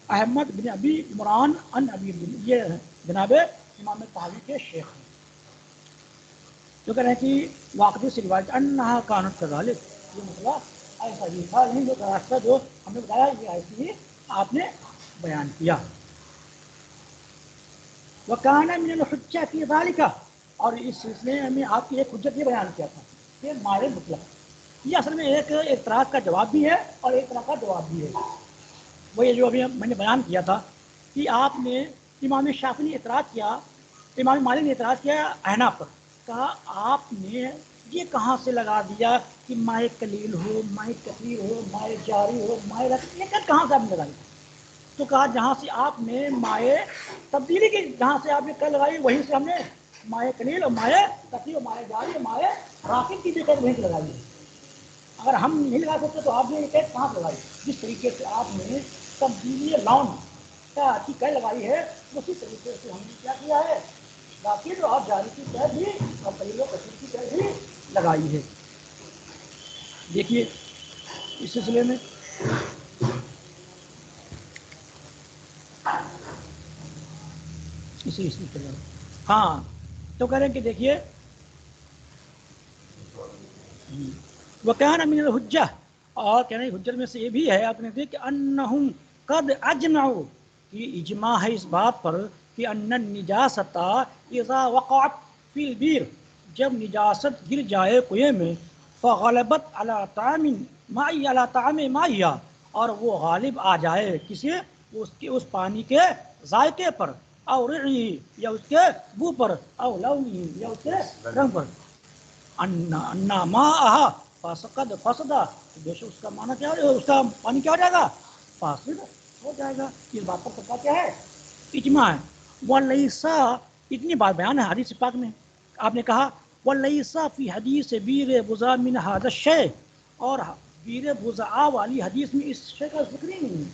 احمد بن ابی عمران ان ابی، یہ جناب امام طحاوی کے شیخ ہیں، جو کہہ رہے ہیں کہ واقعی سے روایت انہا کانت کذالک، یہ مسئلہ ایسا ہی تھا. نہیں جو راستہ جو ہم نے بتایا یہ ایسی ہی آپ نے بیان کیا. وَكَانَ مِنَ الْحُجَّةِ فِي ذَلِكَ، اور اس سلسلے میں آپ کی ایک حجت یہ بیان کیا تھا کہ مائع مطلق، یہ اصل میں ایک اعتراض کا جواب بھی ہے اور ایک طرح کا جواب بھی ہے. وہ یہ جو ابھی میں نے بیان کیا تھا کہ آپ نے امام شافعی نے اعتراض کیا، امام مالک نے اعتراض کیا احناف پر، کہا آپ نے یہ کہاں سے لگا دیا کہ مائع قلیل ہو، مائع کثیر ہو، مائع جاری ہو، مائع یہ کہاں سے آپ نے لگا دیا؟ تو کہا جہاں سے آپ نے مائع تبدیلی کی، جہاں سے آپ نے قید لگائی وہیں سے ہم نے مائع قلیل اور مائع کثیر اور مائع جاری اور مائع راکد کی بھی قید وہیں سے لگائی ہے. اگر ہم نہیں لگا سکتے تو آپ نے یہ قید کہاں سے لگائی؟ جس طریقے سے آپ نے تبدیلی لون کی قید لگائی ہے اسی طریقے سے ہم نے کیا کیا ہے؟ راکد اور جاری کی قید بھی اور قلیل و کثیر کی قید بھی لگائی ہے. دیکھیے اس سلسلے میں ہاں تو کہہ رہے ہیں کہ دیکھیے وَكَانَ مِنَ الْحُجَّةِ، اور کہہ رہے ہیں حجت میں سے یہ بھی ہے آپ نے دیکھ کہ انہم قد اجمعوا، یہ اجماع ہے اس بات پر کہ ان النجاست اذا وقعت فی البیر، جب نجاست گر جائے کنویں میں، فغلبت علی طعام مائی علی طعام مائیہ، اور وہ غالب آ جائے کسی اس پانی کے ذائقے پر، او رعی یا اس کے بو پر او لونی یا اس کے رنگ پر انا ماء فسدا بے شک اس کا معنی کیا ہے اس کا پانی کیا ہو جائے گا فاسد ہو جائے گا اس بات پر پتہ کیا ہے اجماع ہے ولیسا اتنی بات بیان ہے حدیث پاک میں آپ نے کہا ولیسا فی حدیث بیر بزا من هذا الشیء اور بیر بزا والی حدیث میں اس شے کا ذکر ہی نہیں ہے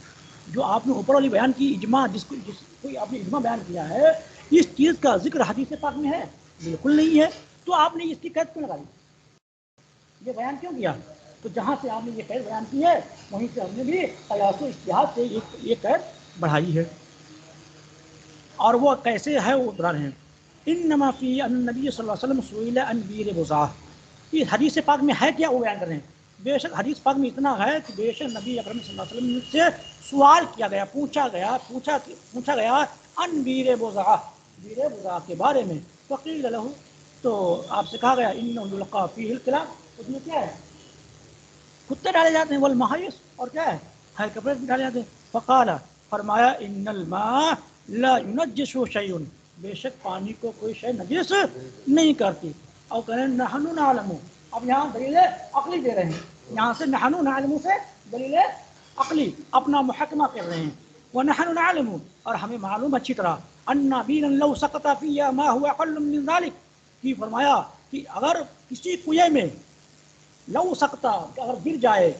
جو آپ نے اوپر والی بیان کی اجماع جس کوئی آپ نے اجماع بیان کیا ہے اس چیز کا ذکر حدیث پاک میں ہے بالکل نہیں ہے تو آپ نے اس کی قید کیوں لگائی یہ بیان کیوں کیا تو جہاں سے آپ نے یہ قید بیان کی ہے وہیں سے ہم نے بھی قیاس و اجتہاد سے یہ قید بڑھائی ہے اور وہ کیسے ہے وہ بتا رہے ہیں انما فی النبی صلی اللہ علیہ وسلم سئل عن بیر بزاح یہ حدیث پاک میں ہے کیا وہ بیان کر رہے ہیں بے شک حدیث پاک میں اتنا ہے کہ بے شک نبی اکرم صلی اللہ علیہ وسلم سے سوال کیا گیا پوچھا گیا ان بیر بزاح کے بارے میں فقیل له تو آپ سے کہا گیا انه یلقى فیہ الکلاب اس میں کیا ہے کتے ڈالے جاتے ہیں والمحیص اور کیا ہے کپڑے ڈالے جاتے ہیں فقال فرمایا ان الماء لا ينجس شيء بے شک پانی کو کوئی شے نجس نہیں کرتی اور کہہ رہے ہیں نحن نعلم اب یہاں دلیل عقلی دے رہے ہیں یہاں سے نحن نعلم سے دلیل عقلی اپنا محکمہ کر رہے ہیں ونحن نعلم اور ہمیں معلوم اچھی طرح ان بينا لو سقط فيها ما هو اقل من ذلك کہ فرمایا کہ اگر کسی کنویں میں لو سکتا کہ اگر گر جائے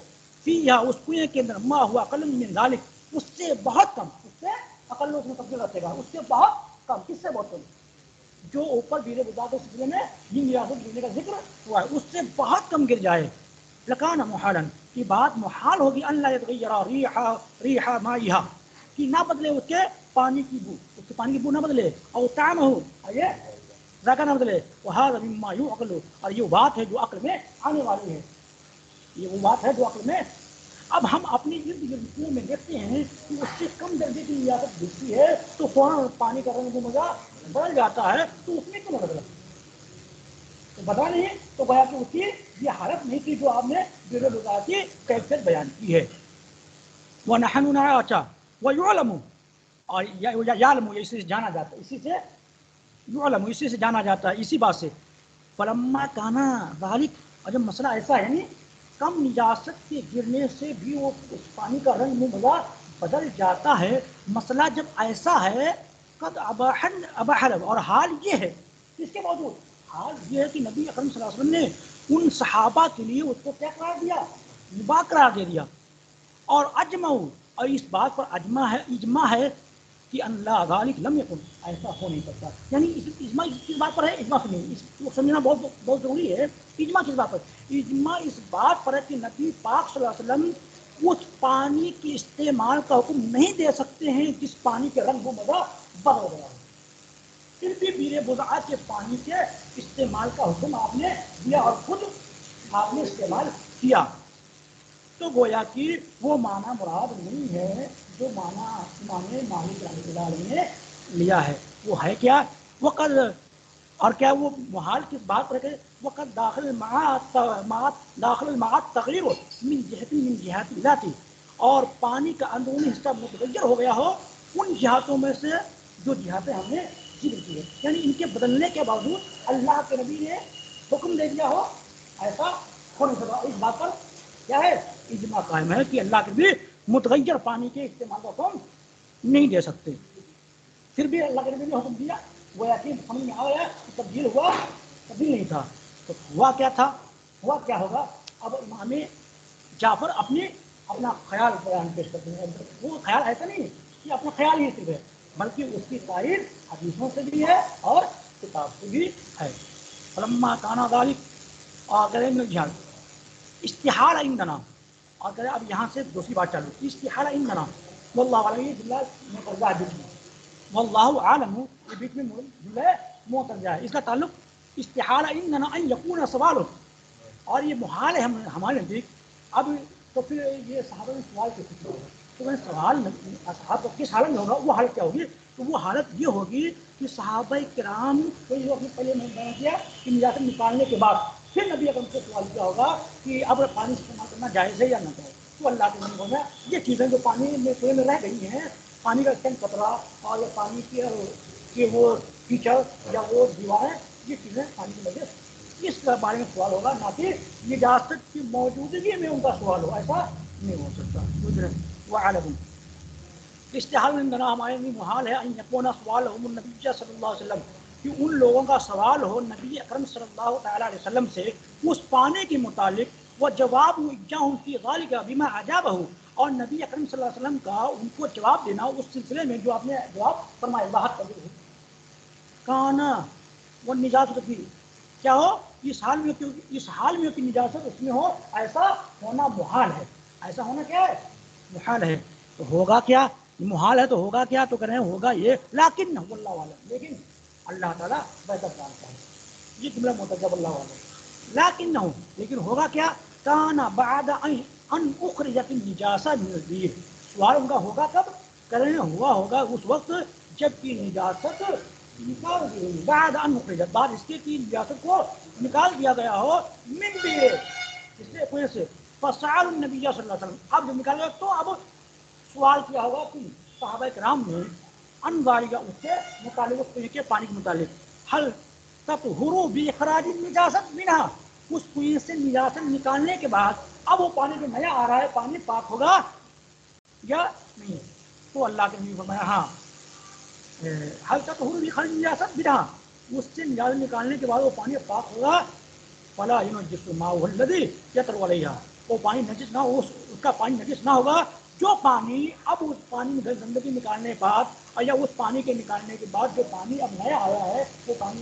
فیہا اس کنویں کے اندر ما ہوا اقل من ذالک اس سے بہت کم اس سے اقل اس میں تبدیل رکھے گا اس سے بہت کم کس سے بہت کم جو اوپر بیر بزا کے سلسلے میں جن ریاست گرنے کا ذکر ہوا ہے اس سے بہت کم گر جائے لکان محالا کی بات محال ہوگی ان لا یتغیر ریحا مائہا کہ نہ بدلے اس کے پانی کی بو اس کے پانی کی بو نہ بدلے اور طعم ہو یہ ذائقہ نہ بدلے وهذا مما يعقل اور یہ بات ہے جو عقل میں آنے والی ہے یہ وہ بات ہے جو عقل میں اب ہم اپنی ارد گرد میں دیکھتے ہیں کہ اس سے کم درجے کی ریاست دکھتی ہے تو فوراً پانی کا رنگ مزہ بدل جاتا ہے تو اس میں کیوں نہ بدلا تو بتا نہیں تو گویا کہ اس کی یہ حالت نہیں تھی جو آپ نے بیر بزا کی کیفیت بیان کی ہے وَنَحْنُ نَعْلَمُ وَيُعْلَمُ اور یعلم اسی سے جانا جاتا ہے اسی سے جانا جاتا ہے اسی بات سے فلما کانا ذالک اور جب مسئلہ ایسا ہے یعنی کم نجاست کے گرنے سے بھی وہ اس پانی کا رنگ مزہ بدل جاتا ہے مسئلہ جب ایسا ہے قد ابحر اور حال یہ ہے اس کے باوجود حال یہ ہے کہ نبی اکرم صلی اللہ علیہ وسلم نے ان صحابہ کے لیے اس کو کیا قرار دیا مباح قرار دے دیا اور اجمع اور اس بات پر اجماع ہے کہ اللہ ذالک لم یکن ایسا ہو نہیں سکتا یعنی اجماع کس بات پر ہے اجماع سنیں اس کو سمجھنا بہت ضروری ہے اجماع کس بات پر اجماع اس بات پر ہے کہ نبی پاک صلی اللہ علیہ وسلم اس پانی کے استعمال کا حکم نہیں دے سکتے ہیں جس پانی کے رنگ و مزہ بدل گیا ہے پھر بھی بیر بزا کے پانی کے استعمال کا حکم آپ نے دیا اور خود آپ نے استعمال کیا تو گویا کہ وہ معنی مراد نہیں ہے جو معنی امام مالک رحمۃ اللہ علیہ نے لیا ہے وہ ہے کیا وقت اور کیا وہ محال کس بات پر ہے وقت داخل المعاد تغیر من جہت ذاتی اور پانی کا اندرونی حصہ متغیر ہو گیا ہو ان جہاتوں میں سے جو جہاتیں ہم نے ذکر کی ہے یعنی ان کے بدلنے کے باوجود اللہ کے نبی نے حکم دے دیا ہو ایسا ہو نہیں سکتا اس بات پر کیا ہے اجماع قائم ہے کہ اللہ کے بھی متغیر پانی کے استعمال کا حکم نہیں دے سکتے پھر بھی اللہ کے نبی نے حکم دیا وہ یقین سمجھ میں آیا کہ تبدیل ہوا تبدیل نہیں تھا تو ہوا کیا تھا ہوا کیا ہوگا اب امام جعفر اپنا خیال بیان پیش کرتے ہیں وہ خیال ایسا نہیں کہ اپنا خیال ہی صرف ہے بلکہ اس کی تائید حدیثوں سے بھی ہے اور کتاب سے بھی ہے فلما کانا ذالک آگرے میں جھاڑ استحال عندنا اور کہ اب یہاں سے دوسری بات چالو استحال عندنا واللہ علیہ جملہ مترجہ بیچ میں واللہ عالم یہ بیچ میں جملہ مترجہ ہے اس کا تعلق استحال عندنا ان یکون سوال اور یہ محال ہے ہمارے نزدیک اب تو پھر یہ صحابہ نے سوال کیسے کیا ہوگا تو میں سوال صحابہ کس حالت میں ہوگا وہ حالت کیا ہوگی تو وہ حالت یہ ہوگی کہ صحابہ کرام کو جو اپنے پہلے میں بیان کیا کہ نجاست نکالنے کے بعد پھر نبی اکرم سے سوال کیا ہوگا کہ اب پانی استعمال کرنا جائز ہے یا نہ جائز تو اللہ کے نبی ہونا یہ چیزیں جو پانی میں کنویں میں رہ گئی ہیں پانی کا چند قطرہ اور پانی کی وہ کیچڑ یا وہ دیواریں، یہ چیزیں پانی کی وجہ سے اس کے بارے میں سوال ہوگا، نہ کہ نجاست کی موجودگی میں ان کا سوال ہو، ایسا نہیں ہو سکتا. وہ عالم استحال عندنا ہمارے لیے محال ہے ان یکون سوالهم النبی صلی اللہ علیہ وسلم، کہ ان لوگوں کا سوال ہو نبی اکرم صلی اللہ تعالیٰ علیہ وسلم سے اس پانی کے متعلق، وہ جواب اجاہم فی ذالک بما اجابہ، اور نبی اکرم صلی اللہ علیہ وسلم کا ان کو جواب دینا اس سلسلے میں جو آپ نے جواب فرمایا وضاحت کر دی. کانا وہ نجاست کی کیا ہو، اس حال میں کہ نجاست اس میں ہو، ایسا ہونا محال ہے. ایسا ہونا کیا ہے؟ محال ہے. تو ہوگا کیا؟ محال ہے تو ہوگا کیا؟ تو کہہ رہے ہیں ہوگا یہ لیکن اللہ والا، لیکن اللہ تعالیٰ بہتر جانتا ہے. یہ جملہ متجب اللہ والا، لیکن نہ ہو، لیکن ہوگا کیا؟ کانا بعد ان اخرجت النجاسہ من البیر. سوال ان کا ہوگا کب؟ کہہ رہے ہیں ہوا ہوگا اس وقت جب کہ نجاست نکال دی گئی، بعد ان اخرجت، بعد اس کے کہ نجاست کو نکال دیا گیا ہو، من بیر، اس سے کنویں سے. فسأل النبی صلی اللہ علیہ وسلم، اب جب نکال گیا تو اب سوال کیا ہوگا کہ صحابہ کرام نے انواری کا اس سے متعلق، اس کنویں کے پانی کے متعلق، حل تطہروا باخراج النجاست منہا، اس کنویں سے نجاست نکالنے کے بعد اب وہ پانی جو نیا آ رہا ہے پانی پاک ہوگا یا نہیں؟ تو اللہ کے نبی فرمایا ہاں، حل تطہروا باخراج النجاست منہا، اس سے نجاست نکالنے کے بعد وہ پانی پاک ہوگا. فلا ينجس ماء الذي يطلع عليها، وہ پانی نجس نہ ہو، اس کا پانی نجس نہ ہوگا جو پانی اب اس پانی میں گندگی نکالنے کے بعد، اور یا اس پانی کے نکالنے کے بعد جو پانی اب نیا آیا ہے وہ پانی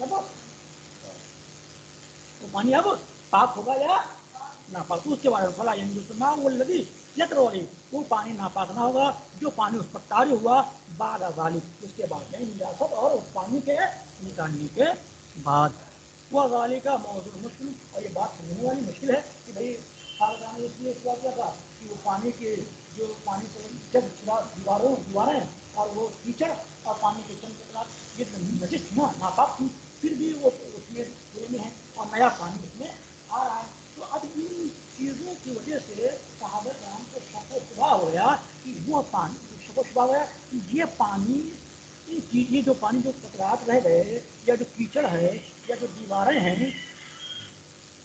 اب پاک ہوگا یا ناپاک. اس کے بارے میں فلا ينجس ماء الذي يطلع عليه، وہ پانی ناپاک نہ ہوگا جو پانی اس پر طاری ہوا بعد ذالک، اس کے بعد یعنی نجاست اور اس پانی کے نکالنے کے بعد. وہ ذالک موضوع مشکل، اور یہ بات سمجھنے والی مشکل ہے کہ بھائی خالدان نے اس لیے سوال کیا تھا کہ وہ پانی کے جو پانی سے جب دیواریں اور وہ کیچڑ اور پانی کے چند قطرات یہ نجس نہ ناپاک تھی، پھر بھی وہ اس میں پورے ہیں اور نیا پانی اس میں آ رہا ہے. تو اب ان چیزوں کی وجہ سے صحابہ کرام کو شک و شبہ ہو گیا کہ وہ پانی، شک و شبہ ہو گیا کہ یہ پانی، یہ جو پانی جو قطرات رہ گئے یا جو کیچڑ ہے یا جو دیواریں ہیں،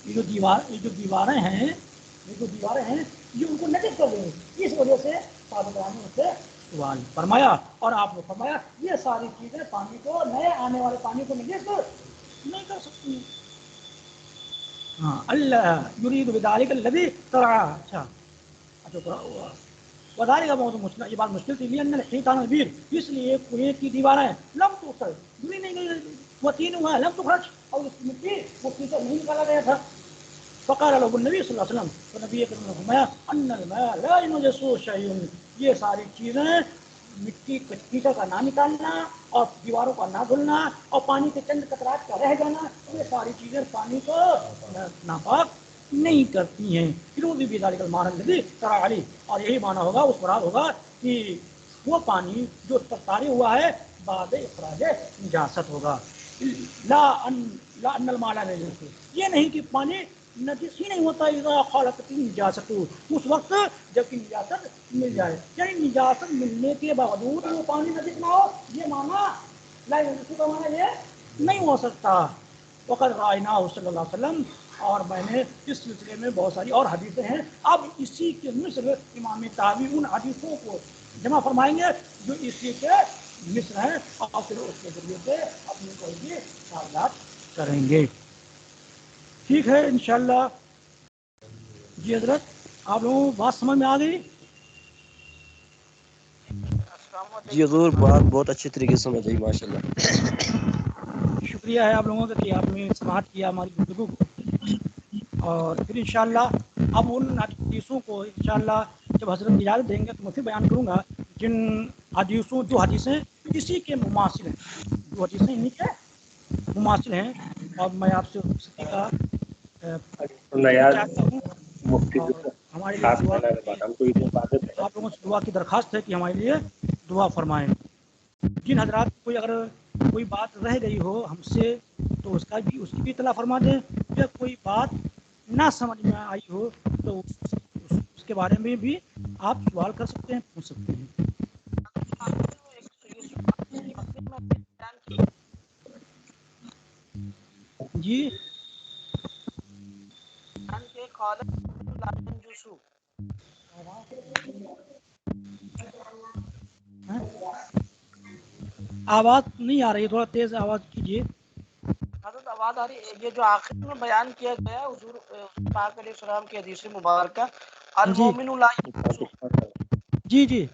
یہ جو دیواریں ہیں یہ ان کو نجس کر دیں گے. اس وجہ سے صحابہ کرام نے اس سے سوال فرمایا، اور آپ نے فرمایا یہ ساری چیزیں پانی کو، نئے آنے والے پانی کو نجس نہیں کر سکتی. ہاں، اللہ یرید بذالک الذی طلع. اچھا وذالک موضوع مشکل، یہ بات مشکل تھی. لأن الحیطان البیر، اس لیے کنویں کی دیواریں لم تخرج، دھلی نہیں گئی، وطین ہوا لم تخرج، اور اس مٹی وہ کیچڑ نہیں نکالا گیا تھا. فقال له النبی صلی اللہ علیہ وسلم، تو نبی کریم نے فرمایا ان الماء لا ينجس شيء، یہ ساری چیزیں مٹی کیچڑ کا نہ نکالنا اور دیواروں کا نہ دھلنا اور پانی کے چند قطرات کا رہ جانا، یہ ساری چیزیں پانی کو ناپاک نہیں کرتی ہیں. پھر بھی ذالک المعنی الذی طرأ علیہ، اور یہی معنی ہوگا، اس مراد ہوگا کہ وہ پانی جو طاری ہوا ہے بعد اخراج نجاست ہوگا. لا ان الماء لا ينجس، یہ نہیں کہ پانی نجس ہی نہیں ہوتا اذا خالطت النجاست، اس وقت جب کہ نجاست مل جائے، یعنی نجاست ملنے کے باوجود وہ پانی نجس نہ ہو، یہ معنی لا ينجس کا معنی یہ نہیں ہو سکتا. وقد رأیناہ صلی اللہ علیہ وسلم، اور میں نے اس سلسلے میں بہت ساری اور حدیثیں ہیں. اب اسی کے مثل امام طحاوی ان حدیثوں کو جمع فرمائیں گے جو اسی کے مثل ہیں، اور پھر اس کے ذریعے سے اپنی کوئی بھی تعداد کریں گے. ٹھیک ہے انشاءاللہ. جی حضرت، آپ لوگوں کو بات سمجھ میں آ گئی؟ جی حضور، بات بہت اچھی طریقے سے سمجھ آئی ماشاء اللہ. شکریہ ہے آپ لوگوں کا کہ آپ نے سماعت کیا ہماری گفتگو کو. اور پھر انشاءاللہ اب ان حدیثوں کو انشاءاللہ جب حضرت اجازت دیں گے تو میں پھر بیان کروں گا، جن حدیثوں جو حدیثیں اسی کے مماثل ہیں، جو حدیثیں انہی کے مماثل ہیں. اور میں آپ سے رخصتی کا چاہتا ہوں، اور ہمارے لیے دعا کی، آپ لوگوں سے دعا کی درخواست ہے کہ ہمارے لیے دعا فرمائیں. جن حضرات کوئی اگر کوئی بات رہ گئی ہو ہم سے تو اس کی بھی اطلاع فرما دیں، یا کوئی بات نہ سمجھ میں آئی ہو تو اس کے بارے میں بھی آپ سوال کر سکتے ہیں، پوچھ سکتے ہیں. جی آواز نہیں آ رہی، تھوڑا تیز آواز کیجیے. حضرت آواز آ رہی ہے. یہ جو آخر میں بیان کیا گیا ہے حضور پاک علیہ السلام کی حدیث مبارکہ جی المومن لا ينجس، جی جی